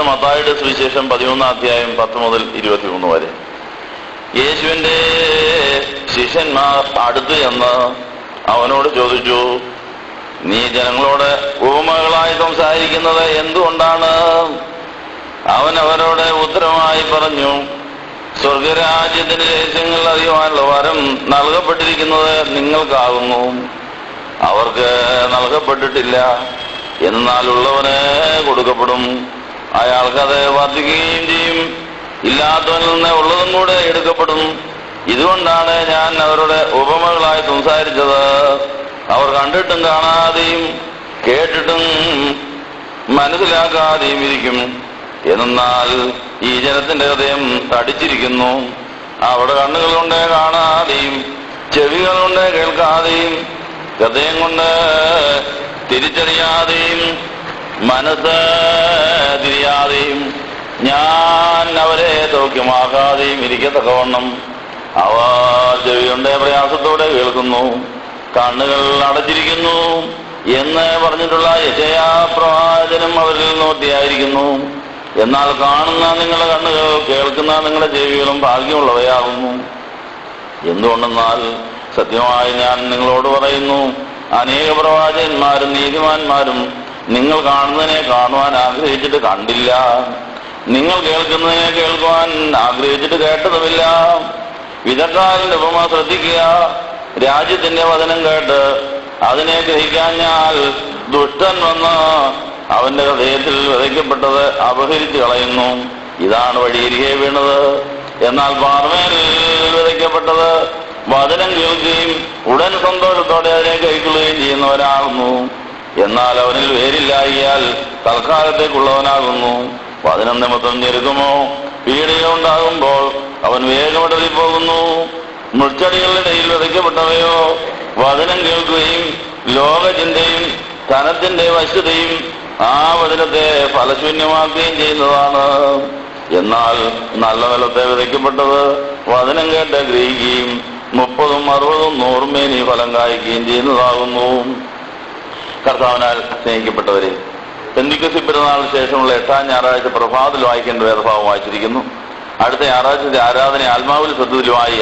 വിശുദ്ധ മത്തായിയുടെ സുവിശേഷം 11-ാം അധ്യായം 10 മുതൽ 23 വരെ. യേശുവിന്റെ ശിഷ്യന്മാർ അടുത്ത് ചെന്ന് അവനോട് ചോദിച്ചു, നീ ജനങ്ങളോട് ഉപമകളായി സംസാരിക്കുന്നത് എന്തുകൊണ്ടാണ്? അവൻ അവരോട് ഉത്തരമായി പറഞ്ഞു, സ്വർഗരാജ്യത്തിന്റെ രഹസ്യങ്ങൾ അറിയുവാനുള്ള വരം നൽകപ്പെട്ടിരിക്കുന്നത് നിങ്ങൾക്കാകുന്നു, അവർക്ക് നൽകപ്പെട്ടിട്ടില്ല. എന്നാൽ ഉള്ളവന് കൊടുക്കപ്പെടും, അയാൾക്കത് വർദ്ധിക്കുകയും ചെയ്യും. ഇല്ലാത്തവനിൽ നിന്ന് ഉള്ളതും കൂടെ എടുക്കപ്പെടും. ഇതുകൊണ്ടാണ് ഞാൻ അവരുടെ ഉപമകളായി സംസാരിച്ചത്. അവർ കണ്ടിട്ടും കാണാതെയും കേട്ടിട്ടും മനസ്സിലാക്കാതെയും ഇരിക്കും. എന്നാൽ ഈ ജനത്തിന്റെ ഹൃദയം തടിച്ചിരിക്കുന്നു. അവിടെ കണ്ണുകൾ കൊണ്ട് കാണാതെയും ചെവികൾ കൊണ്ട് കേൾക്കാതെയും ഹൃദയം കൊണ്ട് തിരിച്ചറിയാതെയും മനസ്സ് തിരിയാതെയും ഞാൻ അവരെ സൗഖ്യമാക്കാതെയും ഇരിക്കത്തക്കവണ്ണം അവർ ചെവിയുടെ പ്രയാസത്തോടെ കേൾക്കുന്നു, കണ്ണുകൾ അടച്ചിരിക്കുന്നു എന്ന് പറഞ്ഞിട്ടുള്ള യെശയ്യാ പ്രവാചകനും അവരിൽ നോട്ടിയായിരിക്കുന്നു. എന്നാൽ കാണുന്ന നിങ്ങളുടെ കണ്ണുകൾ, കേൾക്കുന്ന നിങ്ങളുടെ ചെവികളും ഭാഗ്യമുള്ളവയാകുന്നു. എന്തുകൊണ്ടെന്നാൽ സത്യമായി ഞാൻ നിങ്ങളോട് പറയുന്നു, അനേക പ്രവാചകന്മാരും നീതിമാന്മാരും നിങ്ങൾ കാണുന്നതിനെ കാണുവാൻ ആഗ്രഹിച്ചിട്ട് കണ്ടില്ല, നിങ്ങൾ കേൾക്കുന്നതിനെ കേൾക്കുവാൻ ആഗ്രഹിച്ചിട്ട് കേട്ടതുമില്ല. വിധക്കാരന്റെ ഉപമ ശ്രദ്ധിക്കുക. രാജ്യത്തിന്റെ വചനം കേട്ട് അതിനെ ഗ്രഹിക്കാഞ്ഞാൽ ദുഷ്ടൻ വന്ന് അവന്റെ ഹൃദയത്തിൽ വിതയ്ക്കപ്പെട്ടത് അപഹരിച്ചു കളയുന്നു. ഇതാണ് വഴിയരികെ വീണത്. എന്നാൽ പാർമേൽ വിതയ്ക്കപ്പെട്ടത് വചനം കേൾക്കുകയും ഉടൻ സന്തോഷത്തോടെ അതിനെ കൈക്കൊള്ളുകയും ചെയ്യുന്നവനാകുന്നു. എന്നാൽ അവനിൽ വേരില്ലായാൽ തൽക്കാലത്തേക്കുള്ളവനാകുന്നു. വചനം നിമിത്തം ഞെരുക്കുമോ പീഡിക ഉണ്ടാകുമ്പോൾ അവൻ വേഗമിടറിപ്പോകുന്നു. മുൾച്ചെടികളുടെ ഇടയിൽ വിതയ്ക്കപ്പെട്ടവയോ വചനം കേൾക്കുകയും ലോകചിന്തയും ധനത്തിന്റെ വശ്യതയും ആ വചനത്തെ ഫലശൂന്യമാക്കുകയും ചെയ്യുന്നതാണ്. എന്നാൽ നല്ല നിലത്തെ വിതയ്ക്കപ്പെട്ടത് വചനം കേട്ട് ഗ്രഹിക്കുകയും 30, 60, 100 മേനി ഫലം കായ്ക്കുകയും ചെയ്യുന്നതാകുന്നു. കർത്താവിനാൽ സ്നേഹിക്കപ്പെട്ടവരെ, പെന്തിക്കോസ്ത് പെരുന്നാളിന് ശേഷമുള്ള 8-ാം ഞായറാഴ്ച പ്രഭാതത്തിൽ വായിക്കേണ്ട വേദഭാഗം വായിച്ചിരിക്കുന്നു. അടുത്ത ഞായറാഴ്ചത്തെ ആരാധന ആത്മാവിൽ ശ്രദ്ധയിലുമായി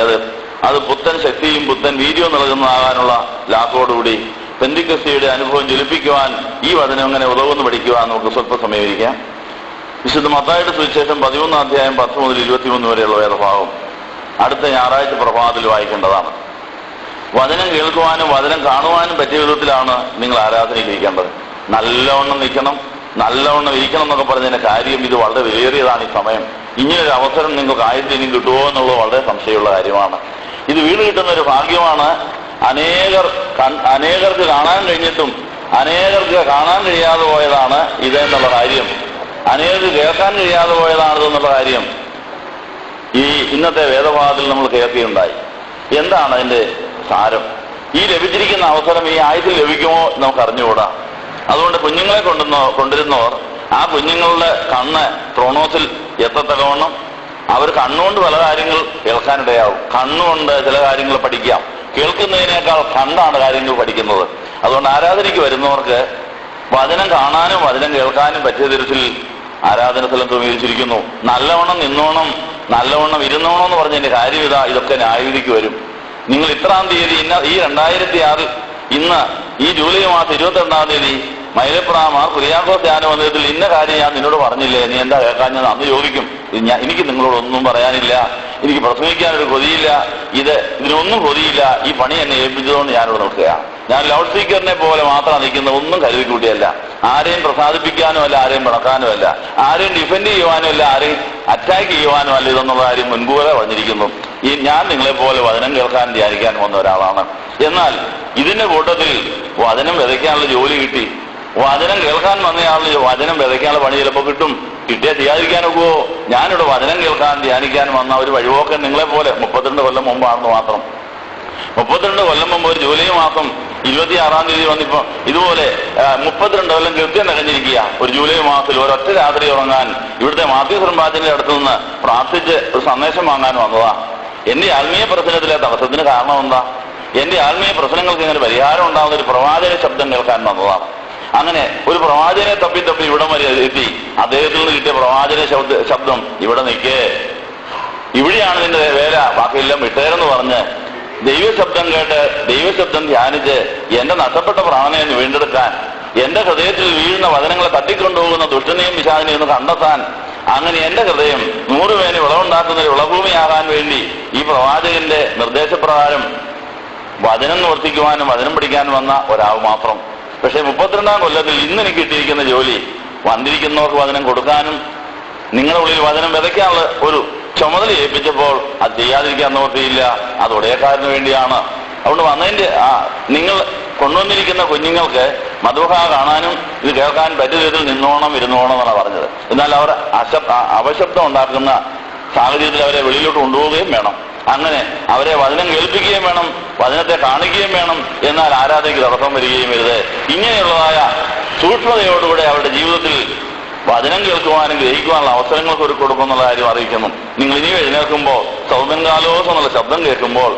അത് പുത്തൻ ശക്തിയും പുത്തൻ വീര്യവും നൽകുന്നതാകാനുള്ള ലാഭത്തോടുകൂടി പെന്തിക്കോസ്തിയുടെ അനുഭവം ജ്വലിപ്പിക്കുവാൻ ഈ വചനം എങ്ങനെ ഉതകുന്നു പഠിക്കുവാൻ നമുക്ക് സ്വല്പം സമീപിക്കാം. വിശുദ്ധ മത്തായിയുടെ സുവിശേഷം 11-ാം അധ്യായം 10 മുതൽ 23 വരെയുള്ള വേദഭാഗം അടുത്ത ഞായറാഴ്ച പ്രഭാതത്തിൽ വായിക്കേണ്ടതാണ്. വചനം കേൾക്കുവാനും വചനം കാണുവാനും പറ്റിയ വിധത്തിലാണ് നിങ്ങൾ ആരാധനയ്ക്ക് ഇരിക്കേണ്ടത്. നല്ലവണ്ണം നിൽക്കണം, നല്ലവണ്ണം ഇരിക്കണം എന്നൊക്കെ പറഞ്ഞതിന്റെ കാര്യം ഇത് വളരെ വിലയേറിയതാണ്. ഈ സമയം ഇങ്ങനൊരു അവസരം നിങ്ങൾക്ക് ആയിരത്തിനും കിട്ടുമോ എന്നുള്ളത് വളരെ സംശയമുള്ള കാര്യമാണ്. ഇത് വീട് കിട്ടുന്ന ഒരു ഭാഗ്യമാണ്. അനേകർക്ക് കാണാൻ കഴിഞ്ഞിട്ടും അനേകർക്ക് കാണാൻ കഴിയാതെ പോയതാണ് ഇതെന്നുള്ള കാര്യം, അനേകർക്ക് കേൾക്കാൻ കഴിയാതെ പോയതാണിതെന്നുള്ള കാര്യം ഈ ഇന്നത്തെ വേദഭാഗത്തിൽ നമ്മൾ കേൾക്കുകയുണ്ടായി. എന്താണ് അതിന്റെ സാരം? ഈ ലഭിച്ചിരിക്കുന്ന അവസരം ഈ ആയുസ്സിൽ ലഭിക്കുമോ നമുക്ക് അറിഞ്ഞുകൂടാ. അതുകൊണ്ട് കുഞ്ഞുങ്ങളെ കൊണ്ടിരുന്നവർ ആ കുഞ്ഞുങ്ങളുടെ കണ്ണ് ത്രോണോസിൽ എത്തത്തക്കവണ്ണം അവർ കണ്ണുകൊണ്ട് പല കാര്യങ്ങൾ കേൾക്കാനിടയാവും. കണ്ണുകൊണ്ട് ചില കാര്യങ്ങൾ പഠിക്കാം. കേൾക്കുന്നതിനേക്കാൾ കണ്ടാണ് കാര്യങ്ങൾ പഠിക്കുന്നത്. അതുകൊണ്ട് ആരാധനയ്ക്ക് വരുന്നവർക്ക് വചനം കാണാനും വചനം കേൾക്കാനും പറ്റിയ തരത്തിൽ ആരാധന സ്ഥലം ക്രമീകരിച്ചിരിക്കുന്നു. നല്ലവണ്ണം നിന്നോണം, നല്ലവണ്ണം ഇരുന്നോണം എന്ന് പറഞ്ഞതിന്റെ കാര്യം ഇതൊക്കെ ന്യായവിധിക്ക് വരും. നിങ്ങൾ ഇത്രാം തീയതി ഈ 2006 ഇന്ന് ഈ ജൂലൈ മാസം 22-ാം തീയതി മൈലപ്രാമ കുര്യാക്കോസ് ധ്യാന മന്ദിരത്തിൽ ഇന്ന കാര്യം ഞാൻ നിന്നോട് പറഞ്ഞില്ലേ, നീ എന്താ കേൾക്കാൻ? ഞാൻ അന്ന് ചോദിക്കും. എനിക്ക് നിങ്ങളോടൊന്നും പറയാനില്ല, എനിക്ക് പ്രസംഗിക്കാനൊരു കൊതിയില്ല, ഇതിനൊന്നും കൊതിയില്ല, ഈ പണി എന്നെ ഏൽപ്പിച്ചതുകൊണ്ട് ഞാനിവിടെ നിൽക്കുകയാണ്. ഞാൻ ലൗഡ് സ്പീക്കറിനെ പോലെ മാത്രം നിൽക്കുന്ന ഒന്നും കരുതി കൂട്ടിയല്ല. ആരെയും പ്രസാദിപ്പിക്കാനും അല്ല, ആരെയും പിണക്കാനും അല്ല, ആരെയും ഡിഫെൻഡ് ചെയ്യുവാനും അല്ല, ആരെയും അറ്റാക്ക് ചെയ്യുവാനും അല്ല. ഇതെന്നുള്ള കാര്യം മുൻകൂറെ പറഞ്ഞിരിക്കുന്നു. ഞാൻ നിങ്ങളെ പോലെ വചനം കേൾക്കാൻ ധ്യാനിക്കാനും വന്ന ഒരാളാണ്. എന്നാൽ ഇതിന്റെ കൂട്ടത്തിൽ വചനം വിതയ്ക്കാനുള്ള ജോലി കിട്ടി. വചനം കേൾക്കാൻ വന്നയാളിന് വചനം വിതയ്ക്കാനുള്ള പണി ചിലപ്പോൾ കിട്ടും. കിട്ടിയാൽ ചെയ്യാതിരിക്കാനൊക്കുവോ? ഞാനിവിടെ വചനം കേൾക്കാൻ ധ്യാനിക്കാൻ വന്ന ഒരു വഴിപോക്കൻ നിങ്ങളെ പോലെ 32 കൊല്ലം മുമ്പാണെന്ന് മാത്രം. 32 കൊല്ലം മുമ്പ് ഒരു ജൂലൈ മാസം 26-ാം തീയതി വന്നിപ്പോ ഇതുപോലെ 32 കൊല്ലം കൃത്യം നിറഞ്ഞിരിക്കുക. ഒരു ജൂലൈ മാസത്തിൽ ഒരൊറ്റ രാത്രി ഉറങ്ങാൻ ഇവിടുത്തെ മാത്യു സർമ്പാച്ചന്റെ അടുത്തു നിന്ന് പ്രാർത്ഥിച്ച് ഒരു സന്ദേശം വാങ്ങാൻ വന്നതാ. എന്റെ ആത്മീയ പ്രശ്നത്തിലെ തടസ്സത്തിന് കാരണം എന്താ? എന്റെ ആത്മീയ പ്രശ്നങ്ങൾക്ക് ഇങ്ങനെ പരിഹാരം ഉണ്ടാകുന്ന ഒരു പ്രവാചക ശബ്ദം കേൾക്കാൻ വന്നതാണ്. അങ്ങനെ ഒരു പ്രവാചകനെ തപ്പി ഇവിടം വരെ എത്തി. അദ്ദേഹത്തിൽ നിന്ന് കിട്ടിയ പ്രവാചക ശബ്ദം, ഇവിടെ നിൽക്കേ, ഇവിടെയാണ് നിന്റെ വേല, ബാക്കിയെല്ലാം വിട്ടേരെന്ന് പറഞ്ഞ് ദൈവശബ്ദം കേട്ട് ദൈവശബ്ദം ധ്യാനിച്ച് എന്റെ നഷ്ടപ്പെട്ട പ്രാണനെ ഒന്ന് വീണ്ടെടുക്കാൻ, എന്റെ ഹൃദയത്തിൽ വീഴുന്ന വചനങ്ങളെ തട്ടിക്കൊണ്ടുപോകുന്ന ദുഷ്ടനെയും പിശാചിനെയും ഒന്ന് കണ്ടെത്താൻ, അങ്ങനെ എന്റെ ഹൃദയം 100 പേന് വിളവുണ്ടാക്കുന്ന ഒരു വിളഭൂമിയാകാൻ വേണ്ടി ഈ പ്രവാചകന്റെ നിർദ്ദേശപ്രകാരം വചനം നിവർത്തിക്കുവാനും വചനം പഠിക്കാനും വന്ന ഒരാൾ മാത്രം. പക്ഷെ 32-ാം കൊല്ലത്തിൽ ഇന്ന് എനിക്ക് കിട്ടിയിരിക്കുന്ന ജോലി വന്നിരിക്കുന്നവർക്ക് വചനം കൊടുക്കാനും നിങ്ങളുടെ ഉള്ളിൽ വചനം വിതയ്ക്കാനുള്ള ഒരു ചുമതല ഏൽപ്പിച്ചപ്പോൾ അത് ചെയ്യാതിരിക്കാൻ നിവൃത്തിയില്ല. അത് ഉടയക്കാരന് വേണ്ടിയാണ്. അതുകൊണ്ട് വന്നതിന്റെ നിങ്ങൾ കൊണ്ടുവന്നിരിക്കുന്ന കുഞ്ഞുങ്ങൾക്ക് മധുഹ കാണാനും ഇത് കേൾക്കാൻ പറ്റിയ വിധത്തിൽ നിന്നോണം ഇരുന്നോണം എന്നാണ് പറഞ്ഞത്. എന്നാൽ അവർ അപശബ്ദം ഉണ്ടാക്കുന്ന സാഹചര്യത്തിൽ അവരെ വെളിയിലോട്ട് കൊണ്ടുപോവുകയും വേണം. അങ്ങനെ അവരെ വചനം കേൾപ്പിക്കുകയും വേണം, വചനത്തെ കാണിക്കുകയും വേണം. എന്നാൽ ആരാധനയ്ക്ക് തടസ്സം വരികയും വരുത്. ഇങ്ങനെയുള്ളതായ സൂക്ഷ്മതയോടുകൂടെ അവരുടെ ജീവിതത്തിൽ വചനം കേൾക്കുവാനും ഗ്രഹിക്കുവാനുള്ള അവസരങ്ങൾക്ക് ഒരു കൊടുക്കുന്നുള്ള കാര്യം അറിയിക്കുന്നു. നിങ്ങൾ ഇനി എഴുന്നേൽക്കുമ്പോൾ സൗമൻകാലോസ് എന്നുള്ള ശബ്ദം കേൾക്കുമ്പോൾ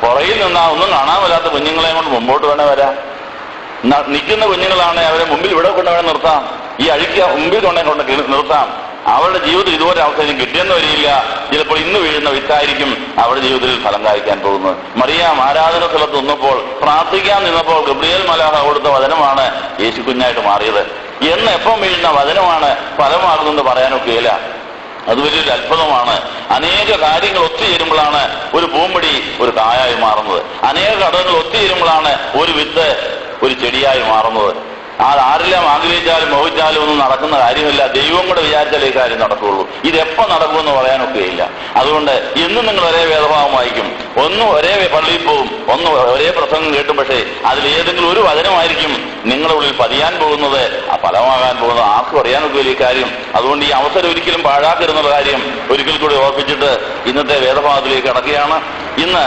പുറകിൽ നിന്നാ ഒന്നും കാണാൻ വല്ലാത്ത കുഞ്ഞുങ്ങളെ കൊണ്ട് മുമ്പോട്ട് വേണേ വരാം. നിൽക്കുന്ന കുഞ്ഞുങ്ങളാണ് അവരെ മുമ്പിൽ ഇവിടെ കൊണ്ടുവേണം നിർത്താം, ഈ അഴുക്ക മുമ്പിൽ കൊണ്ട് നിർത്താം. അവരുടെ ജീവിതത്തിൽ ഇതുപോലെ അവസരം കിട്ടിയെന്ന് വരില്ല. ചിലപ്പോൾ ഇന്ന് വീഴുന്ന വിത്തായിരിക്കും അവരുടെ ജീവിതത്തിൽ ഫലം കായ്ക്കാൻ പോകുന്നത്. മറിയാം ആരാധന സ്ഥലത്ത് നിന്നപ്പോൾ, പ്രാർത്ഥിക്കാൻ നിന്നപ്പോൾ ഗബ്രിയേൽ മലാഹ കൊടുത്ത വചനമാണ് യേശു കുഞ്ഞായിട്ട് മാറിയത്. എന്ന് എപ്പം വീഴുന്ന വചനമാണ് ഫലമാകുന്നെന്ന് പറയാനൊക്കെയില്ല. അത് വലിയൊരു അത്ഭുതമാണ്. അനേക കാര്യങ്ങൾ ഒത്തുചേരുമ്പോഴാണ് ഒരു പൂമ്പൊടി ഒരു കായായി മാറുന്നത്. അനേക ഘടകങ്ങൾ ഒത്തുചേരുമ്പോഴാണ് ഒരു വിത്ത് ഒരു ചെടിയായി മാറുന്നത്. അത് ആരെല്ലാം ആഗ്രഹിച്ചാലും മോഹിച്ചാലും ഒന്നും നടക്കുന്ന കാര്യമില്ല. ദൈവം കൂടെ വിചാരിച്ചാലേ ഈ കാര്യം നടക്കുകയുള്ളൂ. ഇതെപ്പോൾ നടക്കുമെന്ന് പറയാനൊക്കെയില്ല. അതുകൊണ്ട് ഇന്നും നിങ്ങൾ ഒരേ വേദഭാവം വായിക്കും, ഒന്നും ഒരേ പള്ളിയിൽ പോവും, ഒന്നും ഒരേ പ്രസംഗം കേട്ടും, പക്ഷേ അതിലേതെങ്കിലും ഒരു വചനമായിരിക്കും നിങ്ങളുടെ ഉള്ളിൽ പതിയാൻ പോകുന്നത്, ആ ഫലമാകാൻ പോകുന്നത്. ആർക്കും അറിയാനൊക്കെയില്ല ഈ കാര്യം. അതുകൊണ്ട് ഈ അവസരം ഒരിക്കലും പാഴാക്കരുന്നുള്ള കാര്യം ഒരിക്കൽ കൂടി ഓർപ്പിച്ചിട്ട് ഇന്നത്തെ വേദഭാഗത്തിലേക്ക് കടക്കുകയാണ്. ഇന്ന്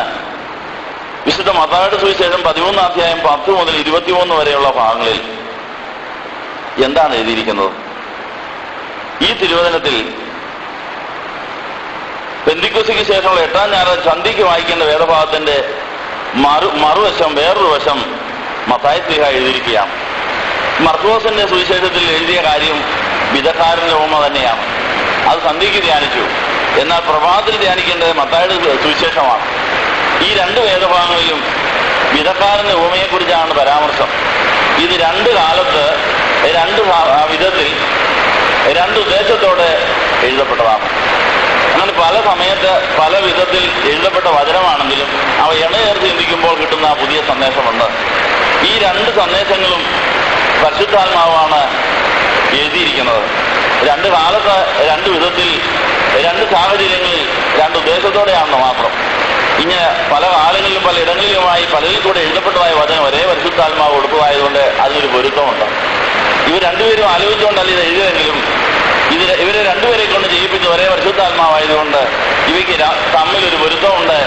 വിശുദ്ധ മത്തായിയുടെ സുവിശേഷം 13-ാം അധ്യായം 10 മുതൽ 23 വരെയുള്ള ഭാഗങ്ങളിൽ എന്താണ് എഴുതിയിരിക്കുന്നത്? ഈ തിരുവചനത്തിൽ പെന്തിക്കോസ്തിക്ക് ശേഷമുള്ള 8-ാം ഞായറാഴ്ച സന്ധ്യയ്ക്ക് വായിക്കേണ്ട വേദഭാഗത്തിന്റെ മറുവശം, വേറൊരു വശം മത്തായി ശ്ലീഹ എഴുതിയിരിക്കുകയാണ്. മർക്കോസിന്റെ സുവിശേഷത്തിൽ എഴുതിയ കാര്യം വിധക്കാരന്റെ ഉപമ തന്നെയാണ്. അത് സന്ധ്യയ്ക്ക് ധ്യാനിച്ചു. എന്നാൽ പ്രഭാതത്തിൽ ധ്യാനിക്കേണ്ടത് മത്തായിയുടെ സുവിശേഷമാണ്. ഈ 2 വേദഭാഗങ്ങളിലും വിധക്കാരന്റെ ഉപമയെക്കുറിച്ചാണ് പരാമർശം. ഇത് 2 കാലത്ത് 2 വിധത്തിൽ 2 ഉദ്ദേശത്തോടെ എഴുതപ്പെട്ടതാണ്. അങ്ങനെ പല സമയത്ത് പല വിധത്തിൽ എഴുതപ്പെട്ട വചനമാണെങ്കിലും അവ ഇണചേർത്ത് ചിന്തിക്കുമ്പോൾ കിട്ടുന്ന പുതിയ സന്ദേശമുണ്ട്. ഈ 2 സന്ദേശങ്ങളും പരിശുദ്ധാത്മാവാണ് എഴുതിയിരിക്കുന്നത്. 2 കാലത്ത് 2 വിധത്തിൽ 2 സാഹചര്യങ്ങളിൽ 2 ഉദ്ദേശത്തോടെയാണെന്ന് മാത്രം. ഇങ്ങനെ പല കാലങ്ങളിലും പല ഇടങ്ങളിലുമായി പലരിൽ കൂടെ എഴുതപ്പെട്ടതായ വചനം ഒരേ പരിശുദ്ധാത്മാവ് കൊടുത്തതായതുകൊണ്ട് അതിനൊരു പൊരുത്തമുണ്ട്. ഇവർ 2 പേരും ആലോചിച്ചുകൊണ്ടല്ല ഇത് എഴുതിയതെങ്കിലും ഇവരെ 2 പേരെ കൊണ്ട് ചെയ്യിപ്പിച്ച ഒരേ പരിശുദ്ധാത്മാവായതുകൊണ്ട് ഇവയ്ക്ക് തമ്മിലൊരു പൊരുത്തമുണ്ട്.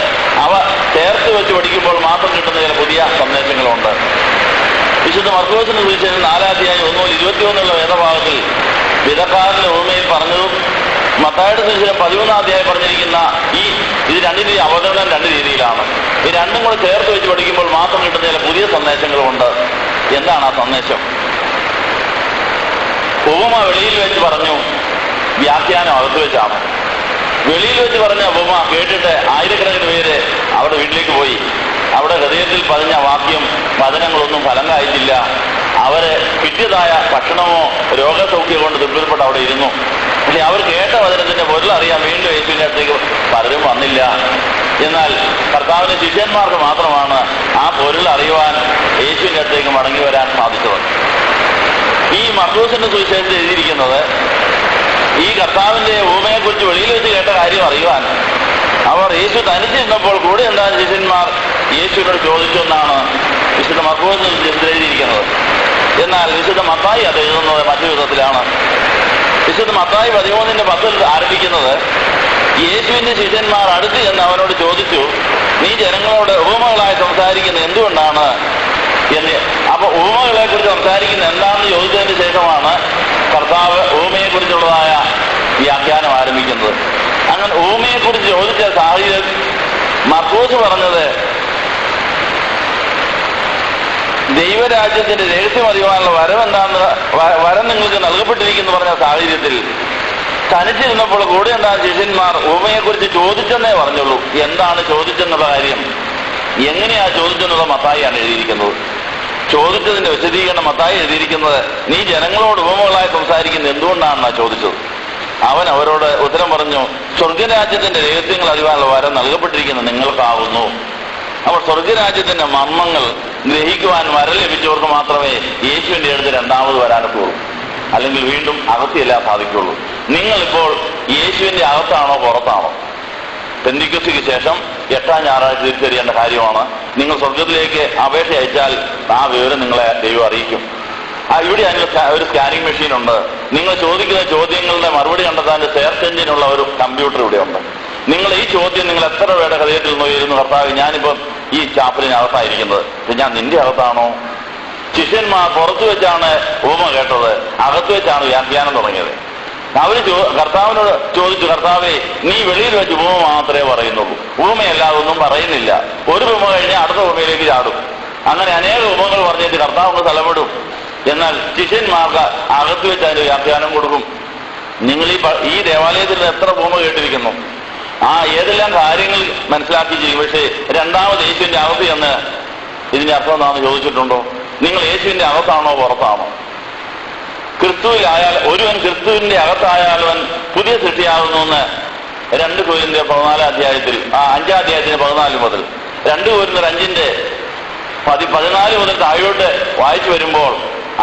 അവ ചേർത്ത് വെച്ച് പഠിക്കുമ്പോൾ മാത്രം കിട്ടുന്ന ചില പുതിയ സന്ദേശങ്ങളുണ്ട്. വിശുദ്ധ മർക്കോസിന്റെ സുവിശേഷം 4-ാം അധ്യായം 1 മുതൽ 21 വേദഭാഗത്തിൽ വിധക്കാരന്റെ ഉപമയിൽ പറഞ്ഞതും മത്തായിയുടെ സുവിശേഷം 13-ാം അധ്യായം പറഞ്ഞിരിക്കുന്ന ഇത് 2 അവതരണം 2 രീതിയിലാണ്. ഈ 2ഉം കൂടെ ചേർത്ത് വെച്ച് പഠിക്കുമ്പോൾ മാത്രം കിട്ടുന്ന ചില പുതിയ സന്ദേശങ്ങളുമുണ്ട്. എന്താണ് ആ സന്ദേശം? ഉപമ വെളിയിൽ വെച്ച് പറഞ്ഞു, വ്യാഖ്യാനം അകത്ത് വെച്ചാണ്. വെളിയിൽ വെച്ച് പറഞ്ഞ ഉപമ കേട്ടിട്ട് ആയിരക്കണക്കിന് പേര് അവരുടെ വീട്ടിലേക്ക് പോയി. അവിടെ ഹൃദയത്തിൽ പതിഞ്ഞ വാക്യം വചനങ്ങളൊന്നും ഫലം കായിച്ചില്ല. അവര് കിട്ടിയതായ ഭക്ഷണമോ രോഗസൗഖ്യം കൊണ്ട് തൃപ്തിപ്പെട്ട അവിടെ ഇരുന്നു. പക്ഷെ അവർ കേട്ട വചനത്തിന്റെ പൊരുൾ അറിയാൻ വീണ്ടും യേശുവിന്റെ അടുത്തേക്ക് പലരും വന്നില്ല. എന്നാൽ കർത്താവിന്റെ ശിഷ്യന്മാർക്ക് മാത്രമാണ് ആ പൊരുൾ അറിയുവാൻ യേശുവിന്റെ അടുത്തേക്ക് മടങ്ങി വരാൻ സാധിച്ചത്. ഈ മർക്കോസിന്റെ സുവിശേഷത്തിൽ എഴുതിയിരിക്കുന്നത് ഈ കർത്താവിന്റെ ഉപമയെക്കുറിച്ച് വെളിയിൽ വെച്ച് കേട്ട കാര്യം അറിയുവാൻ അവർ യേശു തനിച്ചിരുന്നപ്പോൾ കൂടെ എന്താണ് ശിഷ്യന്മാർ യേശുവിനോട് ചോദിച്ചു എന്നാണ് വിശുദ്ധ മർക്കോസിന്റെ സുവിശേഷത്തിൽ എഴുതിയിരിക്കുന്നത്. എന്നാൽ വിശുദ്ധ മത്തായി അത് എഴുതുന്നത് മറ്റു വിധത്തിലാണ്. വിശുദ്ധ മത്തായി 13-10 ആരംഭിക്കുന്നത് യേശുവിന്റെ ശിഷ്യന്മാർ അടുത്ത് എന്ന് അവനോട് ചോദിച്ചു, നീ ജനങ്ങളോട് ഉപമകളായി സംസാരിക്കുന്നത് എന്തുകൊണ്ടാണ് എന്ന്. അപ്പൊ ഉപമകളെ കുറിച്ച് സംസാരിക്കുന്നത് എന്താണെന്ന് ചോദിച്ചതിന് ശേഷമാണ് കർത്താവ് ഉപമയെക്കുറിച്ചുള്ളതായ വ്യാഖ്യാനം ആരംഭിക്കുന്നത്. അങ്ങനെ ഉപമയെക്കുറിച്ച് ചോദിച്ച സാഹചര്യം മർക്കോസ് പറഞ്ഞത് ദൈവരാജ്യത്തിന്റെ രഹസ്യം അറിയുവാനുള്ള വരം നിങ്ങൾക്ക് നൽകപ്പെട്ടിരിക്കുന്നു പറഞ്ഞ സാഹചര്യത്തിൽ തനിച്ചിരുന്നപ്പോൾ കൂടെ ഉണ്ടായ ശിഷ്യന്മാർ ഉപമയെക്കുറിച്ച് ചോദിച്ചെന്നേ പറഞ്ഞുള്ളൂ. എന്താണ് ചോദിച്ചെന്നുള്ള കാര്യം, എങ്ങനെയാ ചോദിച്ചെന്നുള്ള മത്തായിയാണ് എഴുതിയിരിക്കുന്നത്. ചോദിച്ചതിന്റെ വിശദീകരണം മത്തായി എഴുതിയിരിക്കുന്നത്, നീ ജനങ്ങളോട് ഉപമകളായി സംസാരിക്കുന്നത് എന്തുകൊണ്ടാണെന്നാ ചോദിച്ചത്. അവൻ അവരോട് ഉത്തരം പറഞ്ഞു, സ്വർഗരാജ്യത്തിന്റെ രഹസ്യങ്ങൾ അറിയാനുള്ള വരം നൽകപ്പെട്ടിരിക്കുന്നത് നിങ്ങൾക്കാവുന്നു. അപ്പോൾ സ്വർഗരാജ്യത്തിന്റെ മർമ്മങ്ങൾ ഗ്രഹിക്കുവാൻ വരം ലഭിച്ചവർക്ക് മാത്രമേ യേശുവിന്റെ അടുത്ത് രണ്ടാമത് വരാനൊക്കുള്ളൂ, അല്ലെങ്കിൽ വീണ്ടും അകത്തിയെല്ലാം സാധിക്കുള്ളൂ. നിങ്ങളിപ്പോൾ യേശുവിന്റെ അകത്താണോ പുറത്താണോ? പെന്തിക്കോസ്തിക്ക് ശേഷം 8-ാം ഞായറാഴ്ച തിരിച്ചറിയേണ്ട കാര്യമാണ്. നിങ്ങൾ സ്വർഗത്തിലേക്ക് അപേക്ഷ അയച്ചാൽ ആ വിവരം നിങ്ങളെ ദൈവം അറിയിക്കും. ഇവിടെ അതിന് ഒരു സ്കാനിങ് മെഷീൻ ഉണ്ട്. നിങ്ങൾ ചോദിക്കുന്ന ചോദ്യങ്ങളുടെ മറുപടി കണ്ടെത്താൻ സെർച്ച് എഞ്ചിനുള്ള ഒരു കമ്പ്യൂട്ടർ ഇവിടെ ഉണ്ട്. നിങ്ങൾ ഈ ചോദ്യം നിങ്ങൾ എത്ര പേരുടെ ഹൃദയത്തിൽ നോയിരുന്നു, കർത്താവ് ഞാനിപ്പം ഈ ചാപ്പലിനകത്തായിരിക്കുന്നത്, ഞാൻ നിന്റെ അകത്താണോ? ശിഷ്യന്മാർ പുറത്തു വെച്ചാണ് ഉപമ കേട്ടത്, അകത്ത് വെച്ചാണ് വ്യാഖ്യാനം തുടങ്ങിയത്. അവര് കർത്താവിനോട് ചോദിച്ചു, കർത്താവേ നീ വെളിയിൽ വെച്ച് ഉപമ മാത്രമേ പറയുന്നുള്ളൂ, ഉപമയല്ലാതെ ഒന്നും പറയുന്നില്ല. ഒരു ഉപമ കഴിഞ്ഞാൽ അടുത്ത ഉപമയിലേക്ക് ചാടും. അങ്ങനെ അനേക ഉപമകൾ പറഞ്ഞിട്ട് കർത്താവ് ഒന്ന് സ്ഥലമിടും. എന്നാൽ ശിഷ്യന്മാർക്ക് അകത്ത് വെച്ച് അതിന്റെ വ്യാഖ്യാനം കൊടുക്കും. നിങ്ങൾ ഈ ദേവാലയത്തിൽ എത്ര ഉപമ കേട്ടിരിക്കുന്നു, ഏതെല്ലാം കാര്യങ്ങൾ മനസ്സിലാക്കി ചെയ്യും. പക്ഷേ രണ്ടാമത് യേശുവിന്റെ അകത്ത് എന്ന് ഇതിന്റെ അർത്ഥം എന്താണെന്ന് ചോദിച്ചിട്ടുണ്ടോ? നിങ്ങൾ യേശുവിന്റെ അകത്താണോ പുറത്താണോ? ക്രിസ്തുവിലായാൽ ഒരുവൻ ക്രിസ്തുവിന്റെ അകത്തായാലവൻ പുതിയ സൃഷ്ടിയാകുന്നു എന്ന് 2 കൊരിന്ത്യർ 14 അധ്യായത്തിൽ 5-ാം അധ്യായത്തിന് 14 മുതൽ 2 കൊരിന്ത്യർ 5-ന്റെ 14 മുതൽ താഴോട്ട് വായിച്ചു വരുമ്പോൾ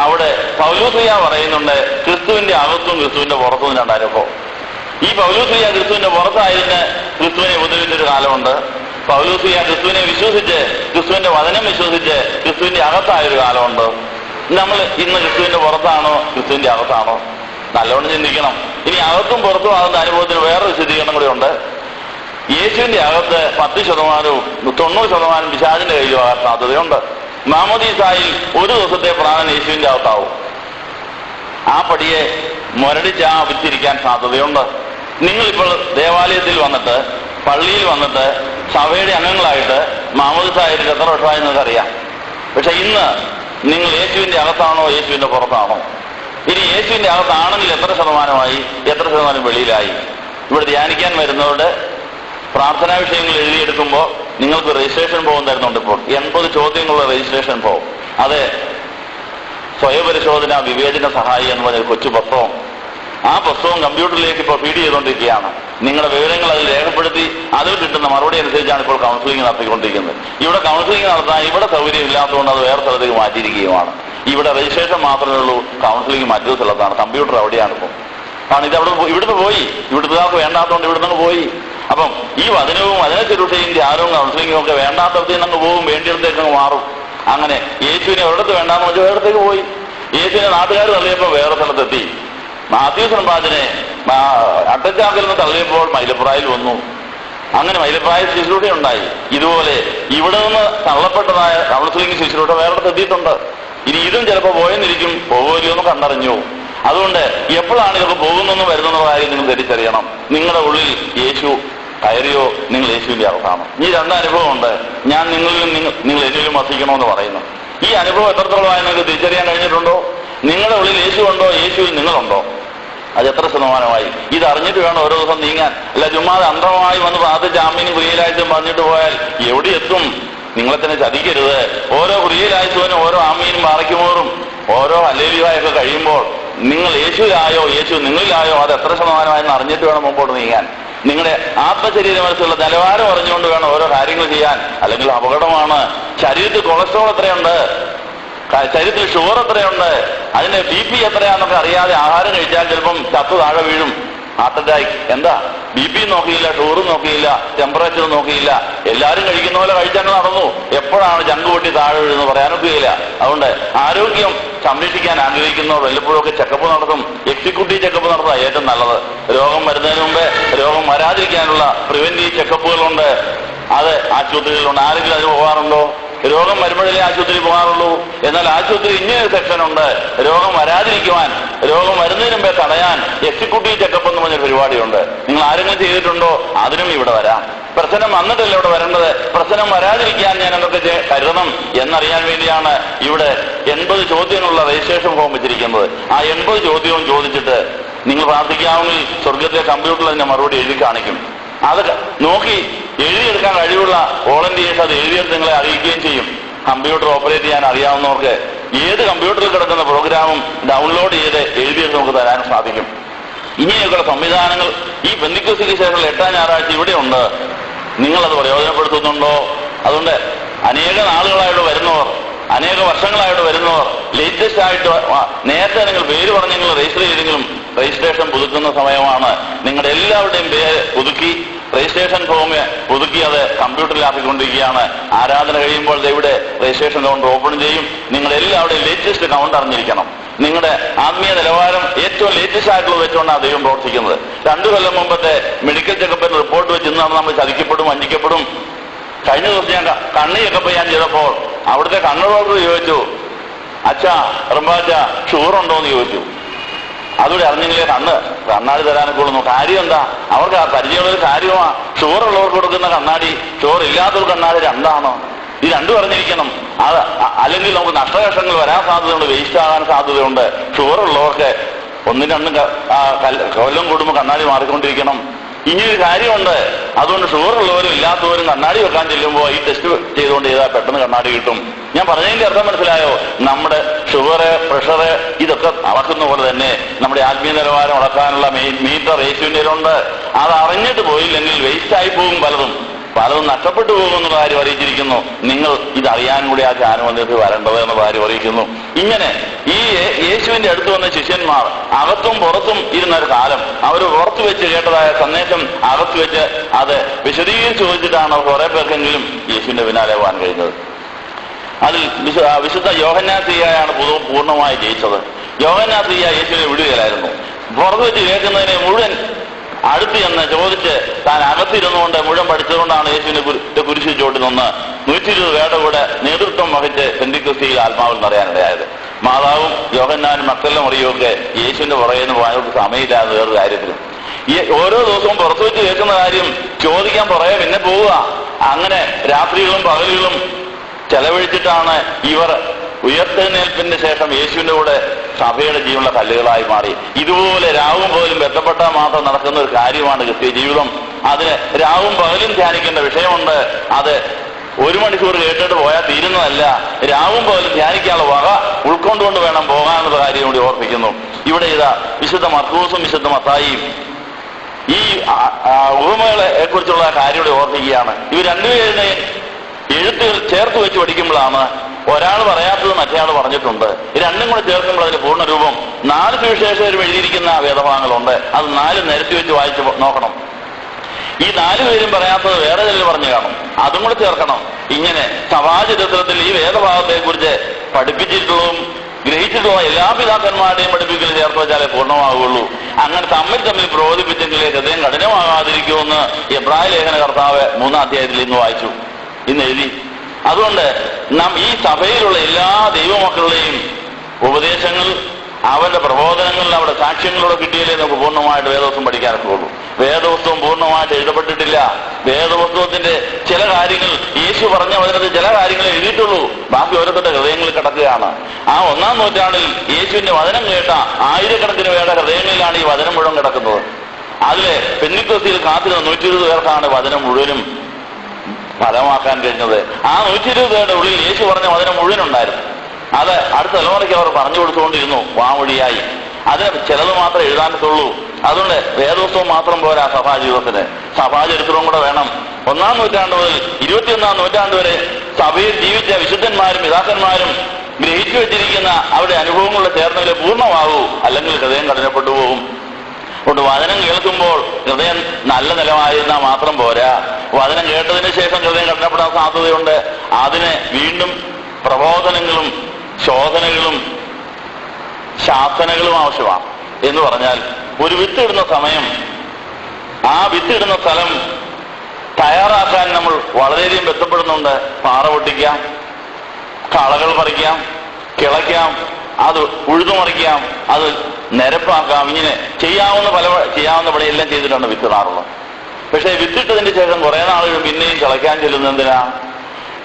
അവിടെ പൗലോസ്ലീഹ പറയുന്നുണ്ട്, ക്രിസ്തുവിന്റെ അകത്തും ക്രിസ്തുവിന്റെ പുറത്തും 2 അനുഭവം. ഈ പൗലോസ്ലീഹ ക്രിസ്തുവിന്റെ പുറത്തായിരുന്ന് ക്രിസ്തുവിനെ ഉപദ്രവിച്ചൊരു കാലമുണ്ട്. പൗലോസ്ലീഹ ക്രിസ്തുവിനെ വിശ്വസിച്ച്, ക്രിസ്തുവിന്റെ വചനം വിശ്വസിച്ച് ക്രിസ്തുവിന്റെ അകത്തായൊരു കാലമുണ്ട്. നമ്മൾ ഇന്ന് ക്രിസ്തുവിന്റെ പുറത്താണോ ക്രിസ്തുവിന്റെ അകത്താണോ? നല്ലോണം ചിന്തിക്കണം. ഇനി അകത്തും പുറത്തും ആകുന്ന അനുഭവത്തിന് വേറെ വിശദീകരണം കൂടി ഉണ്ട്. യേശുവിന്റെ അകത്ത് 10% 90% പിശാചിന്റെ കയ്യിലും ആകാൻ സാധ്യതയുണ്ട്. മാമോദീസായിൽ ഒരു ദിവസത്തെ പ്രാണൻ യേശുവിന്റെ അകത്താവും. ആ പടിയെ മുരടിച്ചാവിച്ചിരിക്കാൻ സാധ്യതയുണ്ട്. നിങ്ങളിപ്പോൾ ദേവാലയത്തിൽ വന്നിട്ട്, പള്ളിയിൽ വന്നിട്ട്, സഭയുടെ അംഗങ്ങളായിട്ട് മാമോദീസായിട്ട് എത്ര വർഷമായി നിങ്ങൾക്കറിയാം. പക്ഷെ ഇന്ന് നിങ്ങൾ യേശുവിന്റെ അകത്താണോ യേശുവിന്റെ പുറത്താണോ? ഇനി യേശുവിന്റെ അകത്താണെങ്കിൽ എത്ര ശതമാനമായി, എത്ര ശതമാനം വെളിയിലായി? ഇവിടെ ധ്യാനിക്കാൻ വരുന്നവരുടെ പ്രാർത്ഥനാ വിഷയങ്ങൾ എഴുതിയെടുക്കുമ്പോൾ നിങ്ങൾക്ക് രജിസ്ട്രേഷൻ ഫോം തരുന്നുണ്ട്. ഇപ്പോൾ 80 ചോദ്യങ്ങളുള്ള രജിസ്ട്രേഷൻ ഫോം. അത് സ്വയപരിശോധന വിവേചന സഹായി എന്ന് പറഞ്ഞൊരു കൊച്ചു പുസ്തകം. ആ പുസ്തകം കമ്പ്യൂട്ടറിലേക്ക് ഇപ്പോൾ ഫീഡ് ചെയ്തുകൊണ്ടിരിക്കുകയാണ്. നിങ്ങളുടെ വിവരങ്ങൾ അതിൽ രേഖപ്പെടുത്തി അതിൽ കിട്ടുന്ന മറുപടി അനുസരിച്ചാണ് ഇപ്പോൾ കൗൺസിലിംഗ് നടത്തിക്കൊണ്ടിരിക്കുന്നത്. ഇവിടെ കൗൺസിലിംഗ് നടത്താൻ ഇവിടെ സൗകര്യം ഇല്ലാത്തതുകൊണ്ട് അത് വേറെ സ്ഥലത്തേക്ക് മാറ്റിയിരിക്കുകയുമാണ്. ഇവിടെ രജിസ്ട്രേഷൻ മാത്രമേ ഉള്ളൂ, കൗൺസിലിംഗ് മറ്റൊരു സ്ഥലത്താണ്. കമ്പ്യൂട്ടർ അവിടെയാണ് ഇപ്പോൾ. കാരണം ഇത് ഇവിടുന്ന് പോയി, ഇവിടുത്തുകാർക്ക് വേണ്ടാത്തതുകൊണ്ട് ഇവിടുന്ന് പോയി. അപ്പം ഈ വചനവും വചന ശുശ്രൂഷയും ധ്യാനവും കൗൺസിലിംഗും ഒക്കെ വേണ്ടാത്തടത്തേക്ക് അങ്ങ് പോകും, വേണ്ടിയിടത്തേക്ക് അങ്ങ് മാറും. അങ്ങനെ യേശുവിനെ ഒരിടത്ത് വേണ്ടാന്ന് വെച്ചാൽ വേറെത്തേക്ക് പോയി. യേശുവിനെ നാട്ടുകാർ തള്ളിയപ്പോൾ വേറെ സ്ഥലത്തെത്തി. മാത്യു സമ്പാദിനെ അട്ടച്ചാക്കിൽ നിന്ന് തള്ളിയപ്പോൾ മൈലപ്രായിൽ വന്നു. അങ്ങനെ മൈലപ്രായ ശുശ്രൂഷ ഉണ്ടായി. ഇതുപോലെ ഇവിടെ നിന്ന് തള്ളപ്പെട്ടതായ കൗൺസിലിംഗ് ശുശ്രൂഷ വേറെ എത്തിയിട്ടുണ്ട്. ഇനി ഇതും ചിലപ്പോൾ പോയെന്നിരിക്കും, പോകുമല്ലോ എന്ന് കണ്ടറിഞ്ഞു. അതുകൊണ്ട് എപ്പോഴാണ് ഇതൊക്കെ പോകുന്നെന്ന് വരുന്നെന്ന കാര്യം നിങ്ങൾ തിരിച്ചറിയണം. നിങ്ങളുടെ ഉള്ളിൽ യേശു കയറിയോ, നിങ്ങൾ യേശുവിന്റെ അകത്താണ്. ഈ 2 അനുഭവമുണ്ട്. ഞാൻ നിങ്ങളിലും നിങ്ങൾ എന്നിലും വസിക്കണമെന്ന് പറയുന്നു. ഈ അനുഭവം എത്രത്തോളമായി നിങ്ങൾക്ക് തിരിച്ചറിയാൻ കഴിഞ്ഞിട്ടുണ്ടോ? നിങ്ങളുടെ ഉള്ളിൽ യേശു ഉണ്ടോ, യേശുവിൽ നിങ്ങളുണ്ടോ? അത് എത്ര ശതമാനമായി? ഇത് അറിഞ്ഞിട്ട് വേണം ഓരോ ദിവസം നീങ്ങാൻ. അല്ല ചുമ്മാതെ അന്ധമായി വന്ന് പ്രാർത്ഥിച്ച് ആമീനും ക്രിയയിലായിട്ടും പറഞ്ഞിട്ട് പോയാൽ എവിടെ എത്തും? നിങ്ങളെ തന്നെ ചതിക്കരുത്. ഓരോ ക്രിയയിലായിട്ടും ഓരോ ആമീനും പാറയ്ക്കുമോറും ഓരോ ഹല്ലേലൂയയൊക്കെ കഴിയുമ്പോൾ നിങ്ങൾ യേശുവിലായോ, യേശു നിങ്ങളിലായോ, അത് എത്ര ശതമാനമായെന്ന് അറിഞ്ഞിട്ട് വേണം മുമ്പോട്ട് നീങ്ങാൻ. നിങ്ങളുടെ ആത്മശരീര മനസ്സുള്ള നിലവാരം അറിഞ്ഞുകൊണ്ട് വേണം ഓരോ കാര്യങ്ങൾ ചെയ്യാൻ. അല്ലെങ്കിൽ അപകടമാണ്. ശരീരത്തിൽ കൊളസ്ട്രോൾ എത്രയുണ്ട്, ശരീരത്തിൽ ഷുഗർ എത്രയുണ്ട്, അതിന്റെ BP എത്രയാണെന്നൊക്കെ അറിയാതെ ആഹാരം കഴിച്ചാൽ ചിലപ്പം ചത്തു താഴെ വീഴും. Heart attack. എന്താ? BP നോക്കിയില്ല, ഷുഗറും നോക്കിയില്ല, ടെമ്പറേച്ചർ നോക്കിയില്ല. എല്ലാവരും കഴിക്കുന്ന പോലെ കഴിച്ചാൽ നടന്നു. എപ്പോഴാണ് ചങ്ക് പൊട്ടി താഴെ വീഴുന്നത് പറയാനൊക്കെയില്ല. അതുകൊണ്ട് ആരോഗ്യം സംരക്ഷിക്കാൻ ആഗ്രഹിക്കുന്നവർ വല്ലപ്പോഴൊക്കെ ചെക്കപ്പ് നടത്തും. എക്സിക്യൂട്ടീവ് ചെക്കപ്പ് നടത്തുക ഏറ്റവും നല്ലത്. രോഗം വരുന്നതിന് മുമ്പേ രോഗം വരാതിരിക്കാനുള്ള പ്രിവെന്റീവ് ചെക്കപ്പുകളുണ്ട്. അത് ആശുപത്രികളിലുണ്ട്. ആരെങ്കിലും അതിന് പോകാറുണ്ടോ? രോഗം വരുമ്പോഴല്ലേ ആശുപത്രി പോകാറുള്ളൂ. എന്നാൽ ആശുപത്രി ഇങ്ങനൊരു സെക്ഷനുണ്ട്, രോഗം വരാതിരിക്കുവാൻ, രോഗം വരുന്നതിന് മുമ്പേ തടയാൻ എക്സിക്യൂട്ടീവ് ചെക്കപ്പ് എന്ന് പറഞ്ഞൊരു പരിപാടിയുണ്ട്. നിങ്ങൾ ആരെങ്കിലും ചെയ്തിട്ടുണ്ടോ? അതിനും ഇവിടെ വരാം. പ്രശ്നം വന്നിട്ടല്ല ഇവിടെ വരേണ്ടത്, പ്രശ്നം വരാതിരിക്കാൻ ഞാൻ എന്തൊക്കെ കരുതണം എന്നറിയാൻ വേണ്ടിയാണ് ഇവിടെ 80 ചോദ്യങ്ങളുള്ള രജിസ്ട്രേഷൻ ഫോം വെച്ചിരിക്കുന്നത്. ആ 80 ചോദ്യവും ചോദിച്ചിട്ട് നിങ്ങൾ പ്രാർത്ഥിക്കാമെങ്കിൽ സ്വർഗത്തിലെ കമ്പ്യൂട്ടറിൽ അതിന്റെ മറുപടി എഴുതി കാണിക്കും. അത് നോക്കി എഴുതിയെടുക്കാൻ കഴിവുള്ള വോളണ്ടിയേഴ്സ് അത് എഴുതിയെടുത്ത് നിങ്ങളെ അറിയിക്കുകയും ചെയ്യും. കമ്പ്യൂട്ടർ ഓപ്പറേറ്റ് ചെയ്യാൻ അറിയാവുന്നവർക്ക് ഏത് കമ്പ്യൂട്ടറിൽ കിടക്കുന്ന പ്രോഗ്രാമും ഡൗൺലോഡ് ചെയ്ത് എഴുതിയെടുത്ത് നമുക്ക് തരാൻ സാധിക്കും. ഇങ്ങനെയൊക്കെയുള്ള സംവിധാനങ്ങൾ ഈ പെന്തിക്കോസ്തിക്ക് ശേഷമുള്ള 8ാം ഞായറാഴ്ച ഇവിടെയുണ്ട്. നിങ്ങളത് പ്രയോജനപ്പെടുത്തുന്നുണ്ടോ? അതുകൊണ്ട് അനേക നാളുകളായിട്ട് വരുന്നവർ, അനേക വർഷങ്ങളായിട്ട് വരുന്നവർ, ലേറ്റസ്റ്റ് ആയിട്ട് നേരത്തെ നിങ്ങൾ പേര് പറഞ്ഞ് നിങ്ങൾ രജിസ്റ്റർ ചെയ്തെങ്കിലും രജിസ്ട്രേഷൻ പുതുക്കുന്ന സമയമാണ്. നിങ്ങളുടെ എല്ലാവരുടെയും പേര് പുതുക്കി രജിസ്ട്രേഷൻ ഫോം പുതുക്കി അത് കമ്പ്യൂട്ടറിലാക്കിക്കൊണ്ടിരിക്കുകയാണ്. ആരാധന കഴിയുമ്പോൾ ഇവിടെ രജിസ്ട്രേഷൻ കൗണ്ടർ ഓപ്പൺ ചെയ്യും. നിങ്ങളുടെ എല്ലാവരുടെയും ലേറ്റസ്റ്റ് കൗണ്ട് അറിഞ്ഞിരിക്കണം. നിങ്ങളുടെ ആത്മീയ നിലവാരം ഏറ്റവും ലേറ്റസ്റ്റ് ആയിട്ടുള്ളത് വെച്ചുകൊണ്ടാണ് ദൈവം പ്രവർത്തിക്കുന്നത്. 2 കൊല്ലം മുമ്പത്തെ മെഡിക്കൽ ചെക്കപ്പിന്റെ റിപ്പോർട്ട് വെച്ച് ഇന്നാണ് നമ്മൾ ചതിക്കപ്പെടും, വഞ്ചിക്കപ്പെടും. കഴിഞ്ഞ ദിവസം ഞാൻ കണ്ണ് ചെക്കപ്പ് ചെയ്യാൻ ചെയ്തപ്പോൾ അവിടുത്തെ കണ്ണ് ഡോക്ടർ ചോദിച്ചു, അച്ഛാ റംബാച്ച ഷുഗറുണ്ടോന്ന് ചോദിച്ചു. അതുകൂടെ അറിഞ്ഞെങ്കിലേ കണ്ണാടി തരാനൊക്കെ ഉള്ളൂ. കാര്യം എന്താ? അവർക്ക് പരിചയമുള്ളൊരു കാര്യമാണ്. ഷുഗർ ഉള്ളവർക്ക് കൊടുക്കുന്ന കണ്ണാടി, ഷുഗർ ഇല്ലാത്തൊരു കണ്ണാടി രണ്ടാണോ? ഈ രണ്ടും അറിഞ്ഞിരിക്കണം. അത് അല്ലെങ്കിൽ നമുക്ക് നഷ്ടകഷ്ടങ്ങൾ വരാൻ സാധ്യതയുണ്ട്, വേസ്റ്റ് ആകാൻ സാധ്യതയുണ്ട്. ഷുഗർ ഉള്ളവർക്ക് 1-2 കൊല്ലം കൂടുമ്പോൾ കണ്ണാടി മാറിക്കൊണ്ടിരിക്കണം. ഇനിയൊരു കാര്യമുണ്ട്. അതുകൊണ്ട് ഷുഗർ ഉള്ളവരും ഇല്ലാത്തവരും കണ്ണാടി വെക്കാൻ ചെല്ലുമ്പോൾ ഈ ടെസ്റ്റ് ചെയ്തുകൊണ്ട് ചെയ്താൽ പെട്ടെന്ന് കണ്ണാടി കിട്ടും. ഞാൻ പറഞ്ഞതിന്റെ അർത്ഥം മനസ്സിലായോ? നമ്മുടെ ഷുഗർ, പ്രഷർ ഇതൊക്കെ അളക്കുന്ന പോലെ തന്നെ നമ്മുടെ ആത്മീയ നിലവാരം അളക്കാനുള്ള മീറ്റർ യേശുവിൻ്റെയിലുണ്ട്. അത് അറിഞ്ഞിട്ട് പോയില്ലെങ്കിൽ വേസ്റ്റായി പോകും, പലതും നഷ്ടപ്പെട്ടു പോകുമെന്നുള്ള കാര്യം അറിയിച്ചിരിക്കുന്നു. നിങ്ങൾ ഇതറിയാൻ കൂടി ആ ജ്ഞാനമന്ദിരത്തിൽ വരേണ്ടത് എന്ന കാര്യം അറിയിക്കുന്നു. ഇങ്ങനെ ഈ യേശുവിന്റെ അടുത്ത് വന്ന ശിഷ്യന്മാർ അകത്തും പുറത്തും ഇരുന്നൊരു കാലം അവർ പുറത്തു വെച്ച് കേട്ടതായ സന്ദേശം അകത്ത് വെച്ച് അത് വിശദീകരിച്ച് ചോദിച്ചിട്ടാണ് അവർ കുറെ പേർക്കെങ്കിലും യേശുവിന്റെ പിന്നാലെ പോകാൻ കഴിഞ്ഞത്. അതിൽ വിശുദ്ധ യോഹന്നാസ്ലീഹയാണ് പൂർണ്ണമായി ജയിച്ചത്. യോഹന്നാസ്ലീഹ യേശുവിനെ വിടുകയിലായിരുന്നു. പുറത്തു വെച്ച് കേൾക്കുന്നതിനെ മുഴുവൻ അടുത്ത് എന്ന് ചോദിച്ച് താൻ അകത്തിരുന്നുകൊണ്ട് മുഴുവൻ പഠിച്ചതുകൊണ്ടാണ് യേശുവിന്റെ കുരിശു ചോട്ടിൽ നിന്ന് 120 പേരുടെ കൂടെ നേതൃത്വം വഹിച്ച് പെന്തിക്കോസ്തിയിൽ ആത്മാവിൽ നിറയാനിടയായത്. മാതാവും യോഹന്നാനും മക്കളിലും മറിയുമൊക്കെ യേശുവിന്റെ പുറകെ നിന്ന് പോകാൻ സമയമില്ലാതെ വേറൊരു കാര്യത്തിലും ഈ ഓരോ ദിവസവും പുറത്തു വെച്ച് കേൾക്കുന്ന കാര്യം ചോദിക്കാൻ പുറകെ പിന്നെ പോവുക. അങ്ങനെ രാത്രികളും പകലുകളും ചെലവഴിച്ചിട്ടാണ് ഇവർ ഉയർത്തെഴുന്നേൽപ്പിന് ശേഷം യേശുവിന്റെ കൂടെ സഭയുടെ ജീവനുള്ള കല്ലുകളായി മാറി. ഇതുപോലെ രാവും പകലും ബന്ധപ്പെട്ടാൽ മാത്രം നടക്കുന്ന ഒരു കാര്യമാണ് ക്രിസ്തീയ ജീവിതം. അതിന് രാവും പകലും ധ്യാനിക്കേണ്ട വിഷയമുണ്ട്. അത് 1 മണിക്കൂർ കേട്ടിട്ട് പോയാൽ തീരുന്നതല്ല. രാവും പകലും ധ്യാനിക്കാനുള്ള വക ഉൾക്കൊണ്ടുകൊണ്ട് വേണം പോകാനുള്ള കാര്യം കൂടി ഓർപ്പിക്കുന്നു. ഇവിടെ ഇതാ വിശുദ്ധ മർക്കോസും വിശുദ്ധ മത്തായിയും ഈ ഉപമകളെ കുറിച്ചുള്ള കാര്യം കൂടി ഓർപ്പിക്കുകയാണ്. ഇവർ രണ്ടുപേരുടെ എഴുത്തുകൾ ചേർത്ത് വെച്ച് പഠിക്കുമ്പോഴാണ് ഒരാൾ പറയാത്തത് മറ്റേയാൾ പറഞ്ഞിട്ടുണ്ട്. രണ്ടും കൂടെ ചേർക്കുമ്പോൾ അതിന്റെ പൂർണ്ണരൂപം 4 സുവിശേഷകരും എഴുതിയിരിക്കുന്ന വേദഭാഗങ്ങളുണ്ട്. അത് 4 നിരത്തി വെച്ച് വായിച്ച് നോക്കണം. ഈ 4 പേരും പറയാത്തത് വേറെ ചിലർ പറഞ്ഞു കാണും, അതും കൂടെ ചേർക്കണം. ഇങ്ങനെ സഭാചരിത്രത്തിൽ ഈ വേദഭാഗത്തെക്കുറിച്ച് പഠിപ്പിച്ചിട്ടുള്ളതും ഗ്രഹിച്ചിട്ടുള്ള എല്ലാ പിതാക്കന്മാരുടെയും പഠിപ്പിക്കൽ ചേർത്ത് വെച്ചാലേ പൂർണ്ണമാകുള്ളൂ. അങ്ങനെ തമ്മിൽ പ്രബോധിപ്പിച്ചെങ്കിലേ ഹൃദയം കഠിനമാകാതിരിക്കുമെന്ന് എബ്രായ ലേഖന കർത്താവ് 3-ാം അധ്യായത്തിൽ ഇന്ന് വായിച്ചു, ഇന്ന് എഴുതി. അതുകൊണ്ട് നാം ഈ സഭയിലുള്ള എല്ലാ ദൈവമക്കളുടെയും ഉപദേശങ്ങൾ, അവരുടെ പ്രബോധനങ്ങളിൽ അവരുടെ സാക്ഷ്യങ്ങളോടെ കിട്ടിയാലേ നമുക്ക് പൂർണ്ണമായിട്ട് വേദപുസ്തകം പഠിക്കാനൊക്കെ ഉള്ളൂ. വേദപുസ്തകം പൂർണ്ണമായിട്ട് എഴുതപ്പെട്ടിട്ടില്ല. വേദപുസ്തകത്തിന്റെ ചില കാര്യങ്ങൾ യേശു പറഞ്ഞ വചനത്തിൽ ചില കാര്യങ്ങൾ എഴുതിയിട്ടുള്ളൂ, ബാക്കി ഓരോരുത്തരുടെ ഹൃദയങ്ങളിൽ കിടക്കുകയാണ്. ആ 1-ാം നൂറ്റാണ്ടിൽ യേശുവിന്റെ വചനം കേട്ട ആയിരക്കണക്കിന് പേരുടെ ഹൃദയങ്ങളിലാണ് ഈ വചനം മുഴുവൻ കിടക്കുന്നത്. അതിലെ പെന്തിക്കോസ്തിയിൽ കാത്തിരുന്ന 120 പേർക്കാണ് വചനം മുഴുവനും ഫലമാക്കാൻ കഴിഞ്ഞത്. ആ 120 പേരുടെ ഉള്ളിൽ യേശു പറഞ്ഞ വചനം മുഴുവൻ ഉണ്ടായിരുന്നു. അത് അടുത്ത തലമുറയ്ക്ക് അവർ പറഞ്ഞു കൊടുത്തുകൊണ്ടിരുന്നു വാമൊഴിയായി. അത് ചിലത് മാത്രമേ എഴുതാനത്തുള്ളൂ. അതുകൊണ്ട് വേദപുസ്തകം മാത്രം പോരാ സഭാജീവിതത്തിന്, സഭാചരിത്രവും കൂടെ വേണം. 1-ാം നൂറ്റാണ്ട് മുതൽ 21-ാം നൂറ്റാണ്ട് വരെ സഭയിൽ ജീവിച്ച വിശുദ്ധന്മാരും പിതാക്കന്മാരും ഗ്രഹിച്ചു വെച്ചിരിക്കുന്ന അവരുടെ അനുഭവങ്ങളുടെ ചേർന്നവരെ പൂർണ്ണമാകൂ, അല്ലെങ്കിൽ ഹൃദയം കഠിനപ്പെട്ടു പോകും. അതുകൊണ്ട് വചനം കേൾക്കുമ്പോൾ ഹൃദയം നല്ല നിലമായിരുന്നാൽ മാത്രം പോരാ, വചനം കേട്ടതിന് ശേഷം ഹൃദയം കഠിനപ്പെടാൻ സാധ്യതയുണ്ട്. അതിന് വീണ്ടും പ്രബോധനങ്ങളും ശോധനകളും ശാസനകളും ആവശ്യമാണ്. എന്ന് പറഞ്ഞാൽ ഒരു വിത്തിടുന്ന സമയം, ആ വിത്തിടുന്ന സ്ഥലം തയ്യാറാക്കാൻ നമ്മൾ വളരെയധികം ബന്ധപ്പെടുന്നുണ്ട്. പാറ പൊട്ടിക്കാം, കളകൾ പറിക്കാം, കിളയ്ക്കാം, അത് ഉഴുതുമറിക്കാം, അത് നിരപ്പാക്കാം. ഇങ്ങനെ ചെയ്യാവുന്ന പണിയെല്ലാം ചെയ്തിട്ടാണ് വിത്തിടാറുള്ളത്. പക്ഷേ വിത്തിട്ടതിന് ശേഷം കുറെ നാളുകൾ പിന്നെയും കിളയ്ക്കാൻ ചെല്ലുന്നത് എന്തിനാ?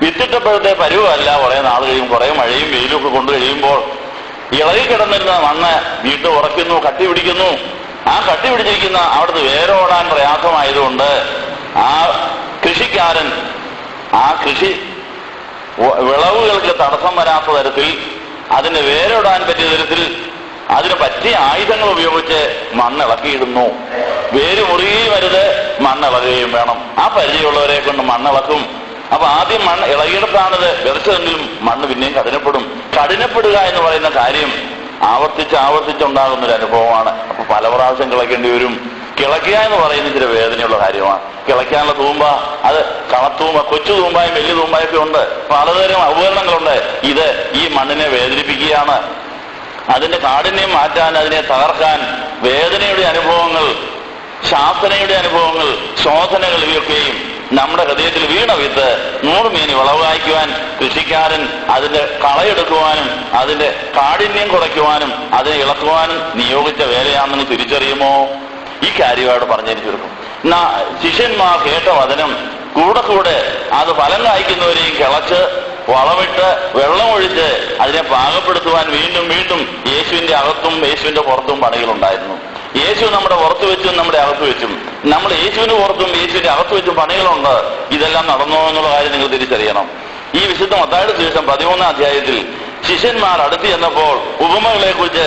വിത്തിട്ടപ്പോഴത്തെ പരുവല്ല, കുറെ നാൾ കഴിയും, കുറെ മഴയും വെയിലും ഒക്കെ കൊണ്ടു കഴിയുമ്പോൾ ഇളകി കിടന്നിരുന്ന മണ്ണ് വീണ്ടും ഉറയ്ക്കുന്നു, കട്ടി പിടിക്കുന്നു. ആ കട്ടി പിടിച്ചിരിക്കുന്ന അവിടുന്ന് വേരോടാൻ പ്രയാസമായതുകൊണ്ട് ആ കൃഷിക്കാരൻ ആ കൃഷി വിളവുകൾക്ക് തടസ്സം വരാത്ത തരത്തിൽ, അതിന് വേരോടാൻ പറ്റിയ തരത്തിൽ അതിന് പറ്റിയ ആയുധങ്ങൾ ഉപയോഗിച്ച് മണ്ണിളക്കിയിടുന്നു. വേര് മുറുകയും വരുത്, മണ്ണിളകുകയും വേണം. ആ പരിചയമുള്ളവരെ കൊണ്ട് മണ്ണിളക്കും. അപ്പൊ ആദ്യം മണ്ണ് ഇളകിയെടുത്താണിത് വിതച്ചതെങ്കിലും മണ്ണ് പിന്നെയും കഠിനപ്പെടുക എന്ന് പറയുന്ന കാര്യം ആവർത്തിച്ചുണ്ടാകുന്ന ഒരു അനുഭവമാണ്. അപ്പൊ പല പ്രാവശ്യം കിളയ്ക്കേണ്ടി വരും. കിളയ്ക്കുക എന്ന് പറയുന്ന ഇച്ചിരി വേദനയുള്ള കാര്യമാണ്. കിളയ്ക്കാനുള്ള തൂമ്പ, അത് കളത്തൂമ്പ, കൊച്ചു തൂമ്പായും വലിയ തൂമ്പായൊക്കെ ഉണ്ട്, പലതരം ഉപകരണങ്ങളുണ്ട്. ഇത് ഈ മണ്ണിനെ വേദനിപ്പിക്കുകയാണ്. അതിന്റെ കാഠിന്യം മാറ്റാൻ, അതിനെ തകർക്കാൻ വേദനയുടെ അനുഭവങ്ങൾ, ശാസനയുടെ അനുഭവങ്ങൾ, ശോധനകൾ ഇവയൊക്കെയും നമ്മുടെ ഹൃദയത്തിൽ വീണ വിത്ത് 100 മേനി വിളവ് കായ്ക്കുവാൻ കൃഷിക്കാരൻ അതിന്റെ കളയെടുക്കുവാനും അതിന്റെ കാഠിന്യം കുറയ്ക്കുവാനും അതിനെ ഇളക്കുവാനും നിയോഗിച്ച വേലയാണെന്ന് തിരിച്ചറിയുമോ? ഈ കാര്യമായിട്ട് പറഞ്ഞതിന് ചുരുക്കം. ശിഷ്യന്മാർ കേട്ട വചനം കൂടെ അത് ഫലം കായ്ക്കുന്നവരെയും കിളച്ച് വളമിട്ട് വെള്ളമൊഴിച്ച് അതിനെ പാകപ്പെടുത്തുവാൻ വീണ്ടും വീണ്ടും യേശുവിന്റെ അകത്തും യേശുവിന്റെ പുറത്തും പണികളുണ്ടായിരുന്നു. യേശു നമ്മുടെ പുറത്ത് വെച്ചും നമ്മുടെ അകത്ത് വെച്ചും, നമ്മൾ യേശുവിന് പുറത്തും യേശുവിന്റെ അകത്ത് വെച്ചും പണികളുണ്ട്. ഇതെല്ലാം നടന്നോ എന്നുള്ള കാര്യം നിങ്ങൾ തിരിച്ചറിയണം. ഈ വിശുദ്ധ മത്തായിയുടെ സുവിശേഷം 13-ാം അധ്യായത്തിൽ ശിഷ്യന്മാർ അടുത്ത് ചെന്നപ്പോൾ ഉപമകളെ കുറിച്ച്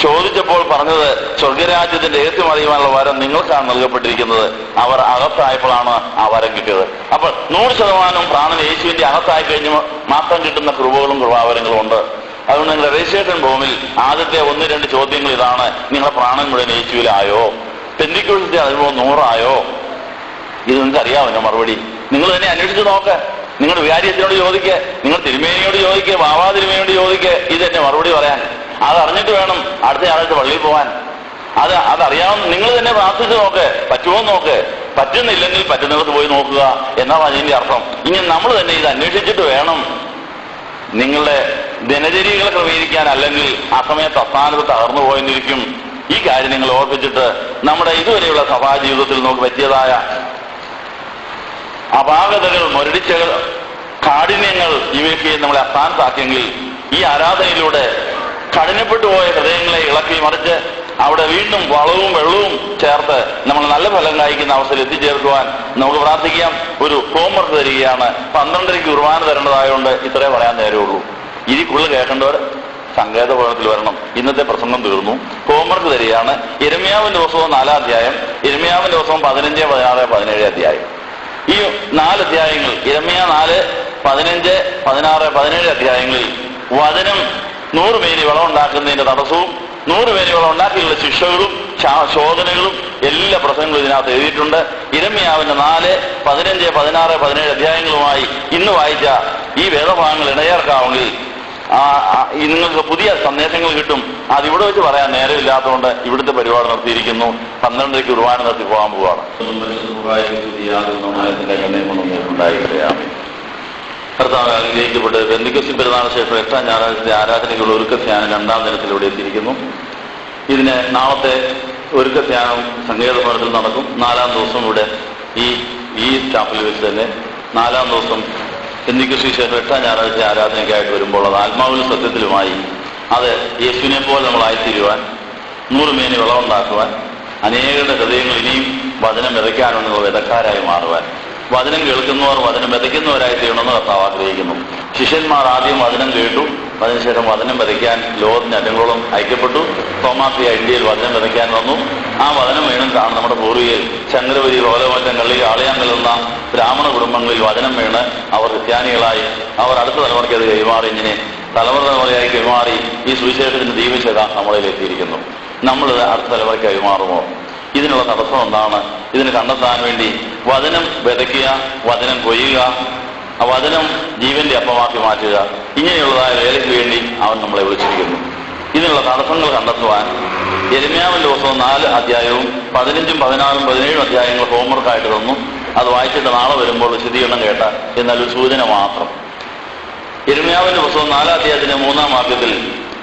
ചോദിച്ചപ്പോൾ പറഞ്ഞത്, സ്വർഗരാജ്യത്തിന്റെ രഹസ്യം അറിയുവാനുള്ള വരം നിങ്ങൾക്കാണ് നൽകപ്പെട്ടിരിക്കുന്നത്. അവർ അകത്തായപ്പോഴാണ് ആ വരം കിട്ടിയത്. അപ്പോൾ 100% പ്രാണൻ യേശുവിന്റെ അകത്തായി കഴിഞ്ഞ് മാത്രം കിട്ടുന്ന കൃപകളും കൃപാവരങ്ങളും ഉണ്ട്. അതുകൊണ്ട് നിങ്ങളുടെ രജിസ്ട്രേഷൻ ഫോമിൽ ആദ്യത്തെ 1-2 ചോദ്യങ്ങൾ ഇതാണ്: നിങ്ങളുടെ പ്രാണൻ മുഴുവൻ യേശുവിലായോ? പെന്തിക്കോസ്തിന്റെ അനുഭവം 100 ഇത് നിങ്ങൾക്ക് അറിയാമല്ലോ മറുപടി. നിങ്ങൾ തന്നെ അന്വേഷിച്ച് നോക്ക്. നിങ്ങളുടെ വികാരിയത്തിനോട് ചോദിക്കുക, നിങ്ങൾ തിരുമേനിയോട് ചോദിക്കുക, ബാബാ തിരുമേനിയോട് ചോദിക്കുക. ഇത് തന്നെ മറുപടി പറയാൻ. അതറിഞ്ഞിട്ട് വേണം അടുത്ത ആഴ്ച പള്ളിയിൽ പോകാൻ. അതറിയാവുന്ന നിങ്ങൾ തന്നെ പ്രാർത്ഥിച്ച് നോക്ക്, പറ്റുമോ നോക്ക്. പറ്റുന്നില്ലെങ്കിൽ പറ്റുന്നിടത്ത് പോയി നോക്കുക എന്നാണ് അതിന്റെ അർത്ഥം. ഇനി നമ്മൾ തന്നെ ഇത് അന്വേഷിച്ചിട്ട് വേണം നിങ്ങളുടെ ദിനചര്യകൾ ക്രമീകരിക്കാൻ. അല്ലെങ്കിൽ ആ സമയത്ത് അസ്ഥാനത്ത് തകർന്നു പോയെന്നിരിക്കും. ഈ കാര്യം നിങ്ങൾ ഓർപ്പിച്ചിട്ട് നമ്മുടെ ഇതുവരെയുള്ള സഭാ ജീവിതത്തിൽ നമുക്ക് പറ്റിയതായ അപാകതകൾ, മുരടിച്ചകൾ, കാഠിന്യങ്ങൾ ഇവയൊക്കെ നമ്മളെ അസ്ഥാനത്താക്കിയെങ്കിൽ ഈ ആരാധനയിലൂടെ കഠിനപ്പെട്ടു പോയ ഹൃദയങ്ങളെ ഇളക്കി മറിച്ച് അവിടെ വീണ്ടും വളവും വെള്ളവും ചേർത്ത് നമ്മൾ നല്ല ഫലം കായ്ക്കുന്ന അവസ്ഥയിൽ എത്തിച്ചേർക്കുവാൻ നമുക്ക് പ്രാർത്ഥിക്കാം. ഒരു ഹോംവർക്ക് തരികയാണ്. 12:30 കുർബാന തരേണ്ടതായതുകൊണ്ട് ഇത്രേ പറയാൻ നേരമുള്ളൂ. ഇതിക്കുള്ളിൽ കേൾക്കേണ്ടവർ സങ്കേത ഭവനത്തിൽ വരണം. ഇന്നത്തെ പ്രസംഗം തീർന്നു. ഹോംവർക്ക് തരികയാണ്. യിരെമ്യാവിന്റെ പുസ്തകം 4-ാം അധ്യായം, യിരെമ്യാവിന്റെ പുസ്തകം 15, 16, 17 അധ്യായം. ഈ 4 അധ്യായങ്ങൾ, യിരെമ്യാ 4, 15, 16, 17 അധ്യായങ്ങളിൽ വചനം 100 മേനി വിളവുണ്ടാക്കുന്നതിന്റെ തടസ്സവും 100 മേനി വിളം ഉണ്ടാക്കിയുള്ള ശിക്ഷകളും ശോധനകളും എല്ലാ പ്രസംഗങ്ങളും ഇതിനകത്ത് എഴുതിയിട്ടുണ്ട്. യിരെമ്യാവിന്റെ 4, 15, 16, 17 അധ്യായങ്ങളുമായി ഇന്ന് വായിച്ച ഈ വേദഭാഗങ്ങൾ ഇണചേർക്കാമെങ്കിൽ നിങ്ങൾക്ക് പുതിയ സന്ദേശങ്ങൾ കിട്ടും. അതിവിടെ വെച്ച് പറയാൻ നേരമില്ലാത്തതുകൊണ്ട് ഇവിടുത്തെ പരിപാടി നിർത്തിയിരിക്കുന്നു. 12:30 കുർബാന നിർത്തി പോകാൻ പോവാണ്. കർത്താവ് അനുഗ്രഹിക്കപ്പെട്ട് പെന്തക്കോസ്ത് പെരുന്നാളിന് ശേഷം 8-ാം ഞായറാഴ്ചത്തെ ആരാധനയ്ക്കുള്ള ഒരുക്കധ്യാനം 2-ാം ദിനത്തിൽ ഇവിടെ എത്തിയിരിക്കുന്നു. ഇതിന് നാളത്തെ ഒരുക്കധ്യാനം സങ്കേതഭവനത്തിൽ നടക്കും. 4-ാം ദിവസം ഇവിടെ ഈ ചാപ്പലിൽ വെച്ച് തന്നെ 4-ാം ദിവസം പെന്തക്കോസ്തിന് ശേഷം 8-ാം ഞായറാഴ്ച ആരാധനയ്ക്കായിട്ട് വരുമ്പോൾ അത് ആത്മാവിലും സത്യത്തിലുമായി അത് യേശുവിനെ പോലെ നമ്മളായിത്തീരുവാൻ, 100 മേനി വിളവുണ്ടാക്കുവാൻ, അനേകരുടെ ഹൃദയങ്ങൾ ഇനിയും വചനം വിതയ്ക്കാനുള്ള വിതക്കാരായി മാറുവാൻ, വചനം കേൾക്കുന്നവർ വചനം വിതയ്ക്കുന്നവരായി തീരണമെന്ന് കർത്താവ് ആഗ്രഹിക്കുന്നു. ശിഷ്യന്മാർ ആദ്യം വചനം കേട്ടു, അതിനുശേഷം വചനം വിതയ്ക്കാൻ ലോകത്തിന് അറ്റങ്ങളോളം ഐക്യപ്പെട്ടു. തോമാസിയ ഇന്ത്യയിൽ വചനം വിതയ്ക്കാൻ വന്നു. ആ വചനം വീണാണ് നമ്മുടെ പൂർവികർ ചന്ദ്രവരി, ലോലമറ്റം, കള്ളി, ആളയാങ്കൽ എന്ന ബ്രാഹ്മണ കുടുംബങ്ങളിൽ വചനം വീണ് അവർ ക്രിസ്ത്യാനികളായി. അവർ അടുത്ത തലമുറയ്ക്ക് അത് കൈമാറി. ഇങ്ങനെ തലമുറയായി കൈമാറി ഈ സുവിശേഷത്തിന്റെ ദീപശത നമ്മളിൽ എത്തിയിരിക്കുന്നു. നമ്മളിത് അടുത്ത തലമുറയ്ക്ക് കൈമാറുമോ? ഇതിനുള്ള തടസ്സം എന്താണ്? ഇതിന് കണ്ടെത്താൻ വേണ്ടി വചനം വിതയ്ക്കുക, വചനം കൊയ്യുക, ആ വചനം ജീവന്റെ അപ്പമാക്കി മാറ്റുക, ഇങ്ങനെയുള്ളതായ വേലയ്ക്ക് വേണ്ടി അവൻ നമ്മളെ വിളിച്ചിരിക്കുന്നു. ഇതിനുള്ള തടസ്സങ്ങൾ കണ്ടെത്തുവാൻ യിരെമ്യാവിന്റെ പുസ്തകം 4 അധ്യായവും 15, 16, 17 അധ്യായങ്ങൾ ഹോംവർക്കായിട്ട് തന്നു. അത് വായിച്ചിട്ട് നാളെ വരുമ്പോൾ വിശദീകരണം കേട്ട എന്നാൽ ഒരു സൂചന മാത്രം. യിരെമ്യാവിന്റെ പുസ്തകം 4-ാം അധ്യായത്തിന്റെ 3-ാം വാക്യത്തിൽ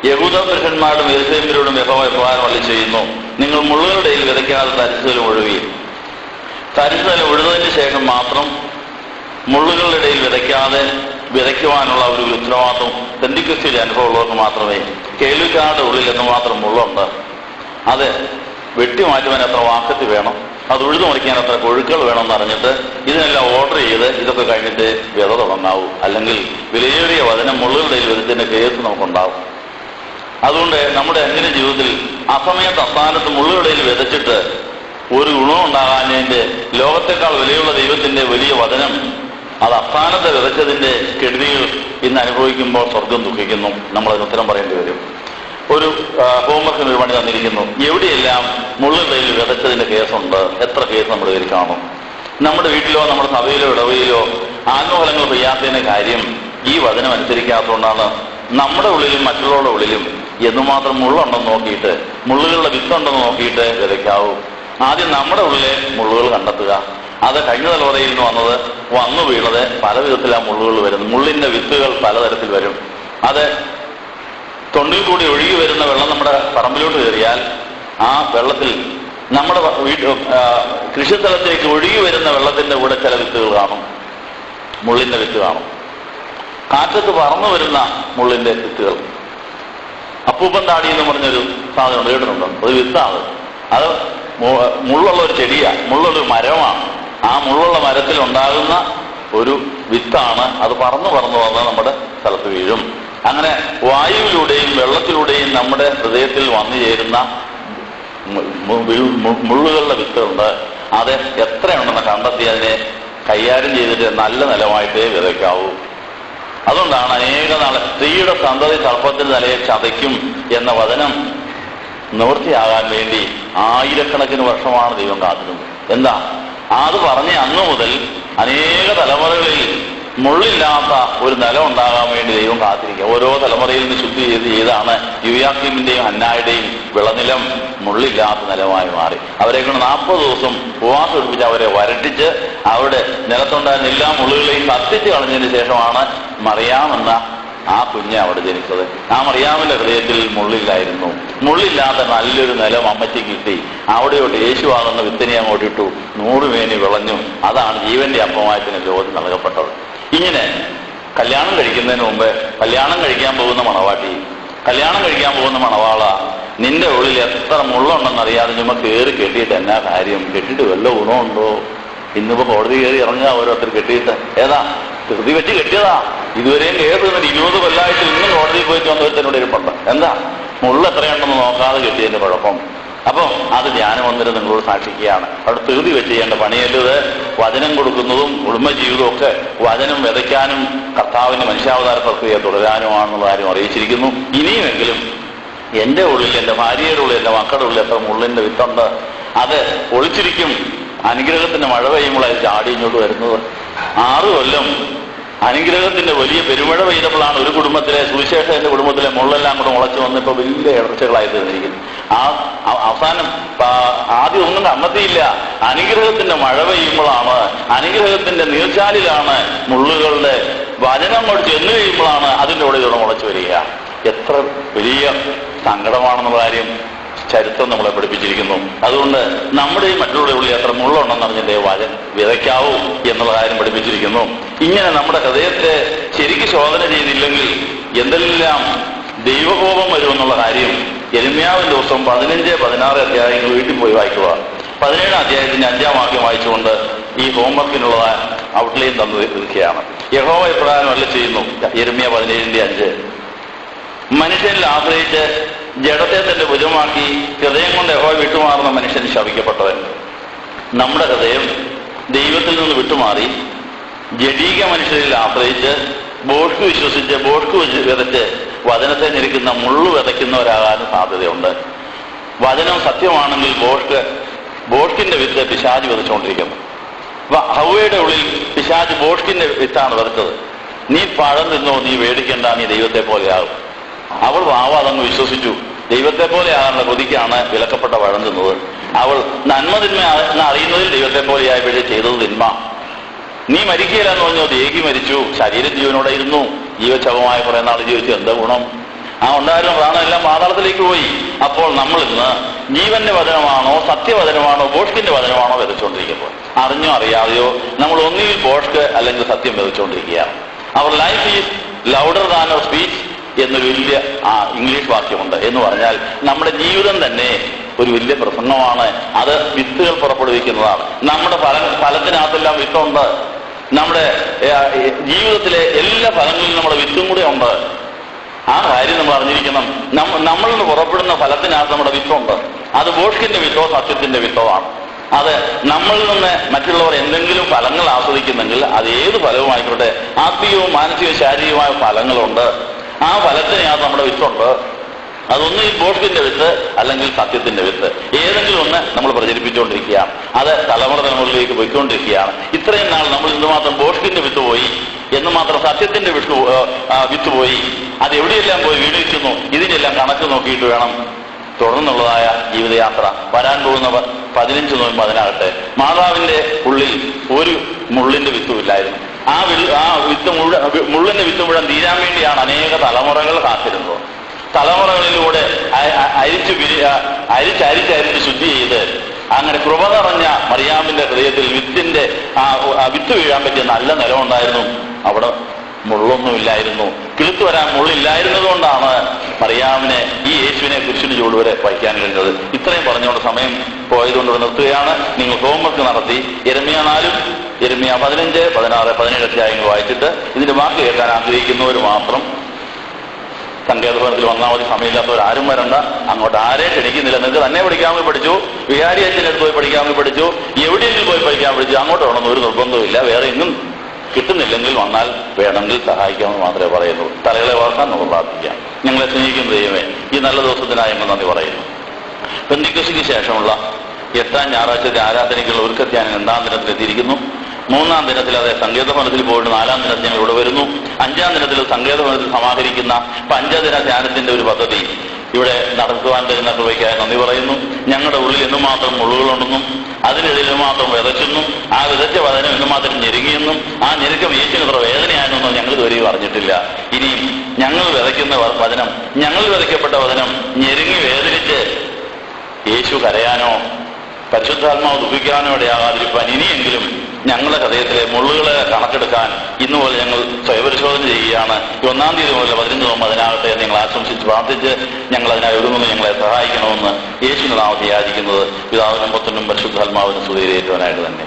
യഹൂദ പുരുഷന്മാരോടും യെരൂശലേമ്യരോടും യഹോവ ഇപ്രകാരം അരുളിച്ചെയ്യുന്നു, നിങ്ങൾ മുള്ളുകളുടെ ഇടയിൽ വിതയ്ക്കാതെ തരിശുതലം ഉഴുവീൻ. തരിശുതലം ഉഴുന്നതിന് ശേഷം മാത്രം മുള്ളുകളുടെ ഇടയിൽ വിതയ്ക്കുവാനുള്ള ഒരു ഉത്തരവാദിത്വം പെന്തിക്കോസ്തിലെ അനുഭവമുള്ളവർക്ക് മാത്രമേ. കേൾവിക്കാരുടെ ഉള്ളിൽ എന്ന് മാത്രം മുള്ളുണ്ട്. അത് വെട്ടിമാറ്റുവാൻ എത്ര വാക്കത്തി വേണം, അത് ഉഴുതു മറിക്കാൻ എത്ര കൊഴുക്കൾ വേണമെന്ന് അറിഞ്ഞിട്ട് ഇതിനെല്ലാം ഓർഡർ ചെയ്ത് ഇതൊക്കെ കഴിഞ്ഞിട്ട് വിത തുടങ്ങാവൂ. അല്ലെങ്കിൽ വിലയേറിയ വചനം മുള്ളുകളുടെ വിധത്തിന്റെ കേസ് നമുക്കുണ്ടാവും. അതുകൊണ്ട് നമ്മുടെ അന്യ ജീവിതത്തിൽ അസമയത്ത് അസ്ഥാനത്ത് മുള്ളുകളുടെ വിതച്ചിട്ട് ഒരു ഗുണം ഉണ്ടാകാഞ്ഞതിന്റെ ലോകത്തെക്കാൾ വിലയുള്ള ദൈവത്തിന്റെ വലിയ വചനം അത് അസ്ഥാനത്ത് വിതച്ചതിന്റെ കെടുതികൾ ഇന്ന് അനുഭവിക്കുമ്പോൾ സ്വർഗം ദുഃഖിക്കുന്നു. നമ്മളതിന് ഉത്തരം പറയേണ്ടി വരും. ഒരു ഹോംവർക്കിന് ഒരു പണി തന്നിരിക്കുന്നു. എവിടെയെല്ലാം മുള്ളുകളിൽ വിതച്ചതിന്റെ കേസുണ്ട്, എത്ര കേസ് നമ്മുടെ കയ്യിൽ കാണും? നമ്മുടെ വീട്ടിലോ നമ്മുടെ സഭയിലോ ഇടവയിലോ ആത്മഫലങ്ങൾ പെയ്യാത്തതിന്റെ കാര്യം ഈ വചനം അനുസരിക്കാത്തതുകൊണ്ടാണ്. നമ്മുടെ ഉള്ളിലും മറ്റുള്ളവരുടെ ഉള്ളിലും എന്തുമാത്രം മുള്ളുണ്ടെന്ന് നോക്കിയിട്ട്, മുള്ളുകളുടെ വിത്തുണ്ടെന്ന് നോക്കിയിട്ട് വിതയ്ക്കാവൂ. ആദ്യം നമ്മുടെ ഉള്ളിലെ മുള്ളുകൾ കണ്ടെത്തുക. അത് കഴിഞ്ഞ തലമുറയിൽ നിന്ന് വന്നു വീണത് പല വിധത്തിലാണ് മുള്ളുകൾ വരുന്നത്. മുള്ളിന്റെ വിത്തുകൾ പലതരത്തിൽ വരും. അത് തൊണ്ടിൽ കൂടി ഒഴുകി വരുന്ന വെള്ളം നമ്മുടെ പറമ്പിലോട്ട് കയറിയാൽ ആ വെള്ളത്തിൽ നമ്മുടെ കൃഷിസ്ഥലത്തേക്ക് ഒഴുകി വരുന്ന വെള്ളത്തിന്റെ കൂടെ ചില വിത്തുകൾ കാണും, മുള്ളിന്റെ വിത്ത് കാണും. കാറ്റത്ത് പറന്നു വരുന്ന മുള്ളിന്റെ വിത്തുകൾ. അപ്പൂപ്പൻ താടി എന്ന് പറഞ്ഞൊരു സാധനം കേട്ടിട്ടുണ്ടോ? ഒരു വിത്താണ്. അത് മുള്ളുള്ള ഒരു ചെടിയാണ്, മുള്ളൊരു മരമാണ്. ആ മുള്ളുള്ള മരത്തിൽ ഉണ്ടാകുന്ന ഒരു വിത്താണ്. അത് പറന്നു വന്ന് നമ്മുടെ സ്ഥലത്ത് വീഴും. അങ്ങനെ വായുവിലൂടെയും വെള്ളത്തിലൂടെയും നമ്മുടെ ഹൃദയത്തിൽ വന്നു ചേരുന്ന മുള്ളുകളുടെ വിത്തുണ്ട്. അത് എത്രയുണ്ടെന്ന് കണ്ടെത്തി അതിനെ കൈകാര്യം ചെയ്തിട്ട് നല്ല നിലമായിട്ടേ വിതയ്ക്കാവൂ. അതുകൊണ്ടാണ് അനേക നാളെ സ്ത്രീയുടെ സന്തതി സർപ്പത്തിന്റെ നിലയെ ചതയ്ക്കും എന്ന വചനം നിവൃത്തിയാകാൻ വേണ്ടി ആയിരക്കണക്കിന് വർഷമാണ് ദൈവം കാത്തിരുന്നത്. എന്താ? അത് പറഞ്ഞ അന്നു മുതൽ അനേക തലമുറകളിൽ മുള്ളില്ലാത്ത ഒരു നിലം ഉണ്ടാകാൻ വേണ്ടി ദൈവം കാത്തിരിക്കുക. ഓരോ തലമുറയിൽ നിന്ന് ശുദ്ധി ചെയ്താണ് യോയാക്കീമിന്റെയും ഹന്നായുടെയും വിളനിലം മുള്ളില്ലാത്ത നിലമായി മാറി. അവരെ കൊണ്ട് 40 ദിവസം ഉപവാസം എടുപ്പിച്ച് അവരെ വരട്ടിച്ച് അവിടെ നിലത്തുണ്ടായിരുന്ന എല്ലാ മുള്ളുകളെയും കത്തിച്ച് കളഞ്ഞതിന് ശേഷമാണ് മറിയാമെന്ന ആ കുഞ്ഞ് അവിടെ ജനിച്ചത്. ആ മറിയാമിന്റെ ഹൃദയത്തിൽ മുള്ളില്ലായിരുന്നു. മുള്ളില്ലാത്ത നല്ലൊരു നിലം അമ്മയ്ക്ക് കിട്ടി. അവിടെയോട്ട് യേശുവാകുന്ന വിത്തിനെ അങ്ങോട്ടിട്ടു. 100 മേനി വിളഞ്ഞു. അതാണ് ജീവന്റെ അപ്പമായത്തിന് ലോകം നൽകപ്പെട്ടത്. ഇങ്ങനെ കല്യാണം കഴിക്കുന്നതിന് മുമ്പ് കല്യാണം കഴിക്കാൻ പോകുന്ന മണവാട്ടി, കല്യാണം കഴിക്കാൻ പോകുന്ന മണവാള, നിന്റെ ഉള്ളിൽ എത്ര മുള്ളുണ്ടെന്നറിയാതെ ചുമ്മാ കയറി കെട്ടിയിട്ട് എന്നാ കാര്യം? കെട്ടിയിട്ട് വല്ല ഗുണമുണ്ടോ? ഇന്നിപ്പോ കോടതി കയറി ഇറങ്ങുക ഓരോരുത്തർ കെട്ടിയിട്ട്. ഏതാ ധൃതി വെച്ച് കെട്ടിയതാ. ഇതുവരെയും കേസ് 20 കൊല്ലമായിട്ട് ഇന്നും കോടതിയിൽ പോയിട്ട് വന്നവരുത്തനോട് ഇരിപ്പുണ്ട്. എന്താ? മുള്ള എത്രയുണ്ടെന്ന് നോക്കാതെ കെട്ടിയതിന്റെ കുഴപ്പം. അപ്പം അത് ധ്യാനം വന്നിട്ട് നിങ്ങളോട് സാക്ഷിക്കുകയാണ്. അവിടെ ധൃതി വെച്ച് ചെയ്യേണ്ട പണിയല്ലത്. വചനം കൊടുക്കുന്നതും കുടുംബജീവിതവും ഒക്കെ വചനം വിതയ്ക്കാനും കർത്താവിന്റെ മനുഷ്യാവതാര പ്രക്രിയ തുടരാനുമാണെന്നുള്ള കാര്യം അറിയിച്ചിരിക്കുന്നു. ഇനിയുമെങ്കിലും എന്റെ ഉള്ളിൽ, എന്റെ ഭാര്യയുടെ ഉള്ളിൽ, എന്റെ മക്കളുടെ ഉള്ളിൽ എത്ര മുള്ളിന്റെ വിത്തുണ്ട് അത് ഒളിച്ചിരിക്കും. അനുഗ്രഹത്തിന്റെ മഴ പെയ്യുമ്പോൾ അത് ചാടി ഇങ്ങോട്ട് വരുന്നത്. 6 കൊല്ലം അനുഗ്രഹത്തിന്റെ വലിയ പെരുമഴ പെയ്തപ്പോഴാണ് ഒരു കുടുംബത്തിലെ സുവിശേഷന്റെ കുടുംബത്തിലെ മുള്ളെല്ലാം കൂടെ മുളച്ചു വന്നിപ്പോ വലിയ ഇടർച്ചകളായി തീർന്നിരിക്കുന്നു. അവസാനം ആദ്യം ഒന്നും കണ്ടെത്തിയില്ല. അനുഗ്രഹത്തിന്റെ മഴ പെയ്യുമ്പോഴാണ്, അനുഗ്രഹത്തിന്റെ നീർച്ചാലിലാണ് മുള്ളുകളുടെ വചനം കൊണ്ട് ചെന്നു കഴിയുമ്പോഴാണ് അതിൻ്റെ കൂടെ ഇവിടെ മുളച്ചു വരിക. എത്ര വലിയ സങ്കടമാണെന്നുള്ള കാര്യം ചരിത്രം നമ്മളെ പഠിപ്പിച്ചിരിക്കുന്നു. അതുകൊണ്ട് നമ്മുടെയും മറ്റുള്ളവരുടെ ഉള്ളിൽ എത്ര മുള്ളുണ്ടെന്ന് അറിഞ്ഞിട്ട് വിതയ്ക്കാവൂ എന്നുള്ള കാര്യം പഠിപ്പിച്ചിരിക്കുന്നു. ഇങ്ങനെ നമ്മുടെ ഹൃദയത്തെ ശരിക്ക് ശോധന ചെയ്തില്ലെങ്കിൽ എന്തെല്ലാം ദൈവകോപം വരുമെന്നുള്ള കാര്യം യിരെമ്യാവിന്റെ ദിവസം 15, 16 അധ്യായങ്ങൾ വീട്ടിൽ പോയി വായിക്കുക. 17 അധ്യായത്തിന്റെ 5-ാം വാക്യം വായിച്ചുകൊണ്ട് ഈ ഹോംവർക്കിനുള്ള ഔട്ട്ലൈൻ തന്നിരിക്കുകയാണ്. യഹോവ ഇപ്രകാരം അരുളിച്ചെയ്യുന്നു. യിരെമ്യാ 17:5. മനുഷ്യനിൽ ആശ്രയിച്ച് ജഡത്തെ തന്റെ ഭുജമാക്കി ഹൃദയം കൊണ്ട് യഹോവ വിട്ടുമാറുന്ന മനുഷ്യൻ ശപിക്കപ്പെട്ടവൻ. നമ്മുടെ ഹൃദയം ദൈവത്തിൽ നിന്ന് വിട്ടുമാറി ജഡീക മനുഷ്യരിൽ ആശ്രയിച്ച് ബോഷ്ക്ക് വിശ്വസിച്ച് ബോഷ്ക്ക് വിതച്ച് വചനത്തെ ഞെരിക്കുന്ന മുള്ളു വിതയ്ക്കുന്നവരാകാനും സാധ്യതയുണ്ട്. വചനം സത്യമാണെങ്കിൽ ബോഷ്കിന്റെ വിത്ത് പിശാച് വിതച്ചുകൊണ്ടിരിക്കുന്നു. അപ്പൊ ഹവ്വയുടെ ഉള്ളിൽ പിശാച് ബോഷ്കിന്റെ വിത്താണ് വിതച്ചത്. നീ പഴം തിന്നോ, നീ പേടിക്കണ്ട, നീ ദൈവത്തെ പോലെയാകും. അവൾ അതങ്ങ് വിശ്വസിച്ചു. ദൈവത്തെ പോലെ ആകാനുള്ള കൊതിക്കാണ് വിലക്കപ്പെട്ട പഴം തിന്നത്. അവൾ നന്മ തിന്മ അറിയുന്നതിൽ ദൈവത്തെ പോലെയായപ്പോഴേ ചെയ്തത് തിന്മ. നീ മരിക്കുകയില്ലെന്ന് പറഞ്ഞോ, ദേഹി മരിച്ചു, ശരീരം ജീവനോടെ ഇരുന്നു. ജീവച്ഛവമായ കുറെ നാൾ ജീവിച്ചു എന്താ ഗുണം? ആ ഉണ്ടായിരുന്ന പ്രാണൻ എല്ലാം പാതാളത്തിലേക്ക് പോയി. അപ്പോൾ നമ്മൾ ഇന്ന് ജീവന്റെ വചനമാണോ സത്യവചനമാണോ ബോഷ്കിന്റെ വചനമാണോ വിതച്ചുകൊണ്ടിരിക്കുന്നത്? അറിഞ്ഞോ അറിയാതെയോ നമ്മൾ ഒന്നുകിൽ ബോഷ്ക്ക് അല്ലെങ്കിൽ സത്യം വിതച്ചുകൊണ്ടിരിക്കുകയാണ്. Our life is louder than our speech എന്നൊരു വലിയ ഇംഗ്ലീഷ് വാക്യമുണ്ട്. എന്ന് പറഞ്ഞാൽ നമ്മുടെ ജീവിതം തന്നെ ഒരു വലിയ പ്രസംഗമാണ്. അത് വിത്തുകൾ പുറപ്പെടുവിക്കുന്നതാണ്. നമ്മുടെ ഫലത്തിനകത്തെല്ലാം വിത്തുണ്ട്. നമ്മുടെ ജീവിതത്തിലെ എല്ലാ ഫലങ്ങളിലും നമ്മുടെ വിത്തും കൂടെ ഉണ്ട്. ആ കാര്യം നമ്മൾ അറിഞ്ഞിരിക്കണം. നമ്മളിൽ നിന്ന് പുറപ്പെടുന്ന ഫലത്തിനകത്ത് നമ്മുടെ വിത്തുണ്ട്. അത് ബോഷ്കിന്റെ വിത്തോ സത്യത്തിന്റെ വിത്തോ ആണ്. അത് നമ്മളിൽ നിന്ന് മറ്റുള്ളവർ എന്തെങ്കിലും ഫലങ്ങൾ ആസ്വദിക്കുന്നെങ്കിൽ അത് ഏത് ഫലവുമായിക്കോട്ടെ, ആത്മീയവും മാനസികവും ശാരീരികമായ ഫലങ്ങളുണ്ട്. ആ ഫലത്തിനകത്ത് നമ്മുടെ വിത്തുണ്ട്. അതൊന്നും ഈ ബോഷ്കിന്റെ വിത്ത് അല്ലെങ്കിൽ സത്യത്തിന്റെ വിത്ത്, ഏതെങ്കിലും ഒന്ന് നമ്മൾ പ്രചരിപ്പിച്ചുകൊണ്ടിരിക്കുകയാണ്. അത് തലമുറകളിലേക്ക് പോയിക്കൊണ്ടിരിക്കുകയാണ്. ഇത്രയും നാൾ നമ്മൾ എന്തുമാത്രം ബോഷ്കിന്റെ വിത്ത് പോയി, എന്ന് മാത്രം സത്യത്തിന്റെ വിത്ത് പോയി, അത് എവിടെയെല്ലാം പോയി വീണിരിക്കുന്നു, ഇതിനെല്ലാം കണക്ക് നോക്കിയിട്ട് വേണം തുടർന്നുള്ളതായ ജീവിതയാത്ര. വരാൻ പോകുന്ന 15 നോയമ്പ് അതിനാകട്ടെ മാതാവിന്റെ ഉള്ളിൽ ഒരു മുള്ളിന്റെ വിത്തുമില്ലായിരുന്നു. ആ വിത്ത് മുള്ളിന്റെ വിത്ത് മുഴുവൻ തീരാൻ വേണ്ടിയാണ് അനേക തലമുറകൾ കാത്തിരുന്നത്. തലമുറകളിലൂടെ അരിച്ചരിച്ച് ശുദ്ധി ചെയ്ത് അങ്ങനെ കൃപ നിറഞ്ഞ മറിയാമിന്റെ ഹൃദയത്തിൽ വിത്ത് വീഴാൻ പറ്റിയ നല്ല നിലമുണ്ടായിരുന്നു. അവിടെ മുള്ളൊന്നുമില്ലായിരുന്നു. കിളുത്തു വരാൻ മുള്ളില്ലായിരുന്നത് കൊണ്ടാണ് മറിയാമിനെ ഈ യേശുവിനെ കുരിശിന് ചൂട് വരെ വഹിക്കാൻ കഴിഞ്ഞത്. ഇത്രയും പറഞ്ഞുകൊണ്ട് സമയം പോയതുകൊണ്ട് നിർത്തുകയാണ്. നിങ്ങൾ ഹോംവർക്ക് നടത്തി യെരമ്യാ 4, യെരമ്യാ 15, 16, 17 അധ്യായങ്ങൾ വായിച്ചിട്ട് ഇതിന്റെ വാക്ക് കേൾക്കാൻ ആഗ്രഹിക്കുന്നവർ മാത്രം സങ്കേതഭവനത്തിൽ വന്നാൽ മതി. സമയമില്ലാത്തവർ ആരും വരണ്ട. അങ്ങോട്ട് ആരെയും ക്ഷണിക്കുന്നില്ല. നിങ്ങൾക്ക് തന്നെ പഠിക്കാമെങ്കിൽ പഠിച്ചു, വികാരി അച്ഛനടുത്ത് പോയി പഠിക്കാമെങ്കിൽ പഠിച്ചു, എവിടെയെങ്കിലും പോയി പഠിക്കാൻ പഠിച്ചു. അങ്ങോട്ട് വേണമെന്ന് ഒരു നിർബന്ധമില്ല. വേറെ എങ്ങും കിട്ടുന്നില്ലെങ്കിൽ വന്നാൽ വേണമെങ്കിൽ സഹായിക്കാമെന്ന് മാത്രമേ പറയുന്നുള്ളൂ. തലകളെ വളർത്താൻ നമുക്ക് പ്രാർത്ഥിക്കാം. ഞങ്ങളെ സ്നേഹിക്കുന്ന ദൈവമേ, ഈ നല്ല ദിവസത്തിനായി ഞങ്ങൾ നന്ദി പറയുന്നു. പെന്തിക്കോസ്തിക്ക് ശേഷമുള്ള 8ാം ഞായറാഴ്ചത്തെ ആരാധനയ്ക്കുള്ള ഒരുക്കത്യാൻ 2ാം ദിനത്തിലെത്തിയിരിക്കുന്നു. 3ാം ദിനത്തിൽ അതേ സങ്കേതഭവനത്തിൽ പോയിട്ട് 4ാം ദിനത്തിൽ ഞങ്ങൾ ഇവിടെ വരുന്നു. 5ാം ദിനത്തിൽ സങ്കേതഭവനത്തിൽ സമാഹരിക്കുന്ന പഞ്ചദിന ധ്യാനത്തിന്റെ ഒരു പദ്ധതി ഇവിടെ നടത്തുവാൻ തരുന്ന കൃപയ്ക്കായി നന്ദി പറയുന്നു. ഞങ്ങളുടെ ഉള്ളിൽ എന്തുമാത്രം മുള്ളുകളുണ്ടെന്നും അതിനിടയിൽ മാത്രം വിതച്ചെന്നും ആ വിതച്ച വചനം എന്തുമാത്രം ഞെരുങ്ങിയെന്നും ആ ഞെരുക്കം യേശുവിന് ഇത്ര വേദനയാണെന്നും ഞങ്ങൾ ഇതുവരെയും അറിഞ്ഞിട്ടില്ല. ഇനിയും ഞങ്ങൾ വിതയ്ക്കുന്ന വചനം, ഞങ്ങൾ വിതയ്ക്കപ്പെട്ട വചനം ഞെരുങ്ങി വേദനിച്ച് യേശു കരയാനോ പരിശുദ്ധാത്മാവ് ദുഃഖിക്കാനോ ഇടയാകാതിരിക്കാൻ ഇനിയെങ്കിലും ഞങ്ങളുടെ ഹൃദയത്തിലെ മുള്ളുകളെ കണക്കെടുക്കാൻ ഇന്നുപോലെ ഞങ്ങൾ സ്വയപരിശോധന ചെയ്യുകയാണ്. 1ാം തീയതി മുതൽ 15 നോമ്പ് അതിനാകട്ടെ നിങ്ങൾ ആശംസിച്ച് പ്രാർത്ഥിച്ച് ഞങ്ങൾ അതിനായി ഒരുങ്ങുന്നു. ഞങ്ങളെ സഹായിക്കണമെന്ന് യേശുവിന്റെ നാമത്തിൽ യാചിക്കുന്നത് പിതാവിനും പുത്രനും പരിശുദ്ധാത്മാവിനും സ്തുതിയേറ്റുവാനായിട്ട് തന്നെ.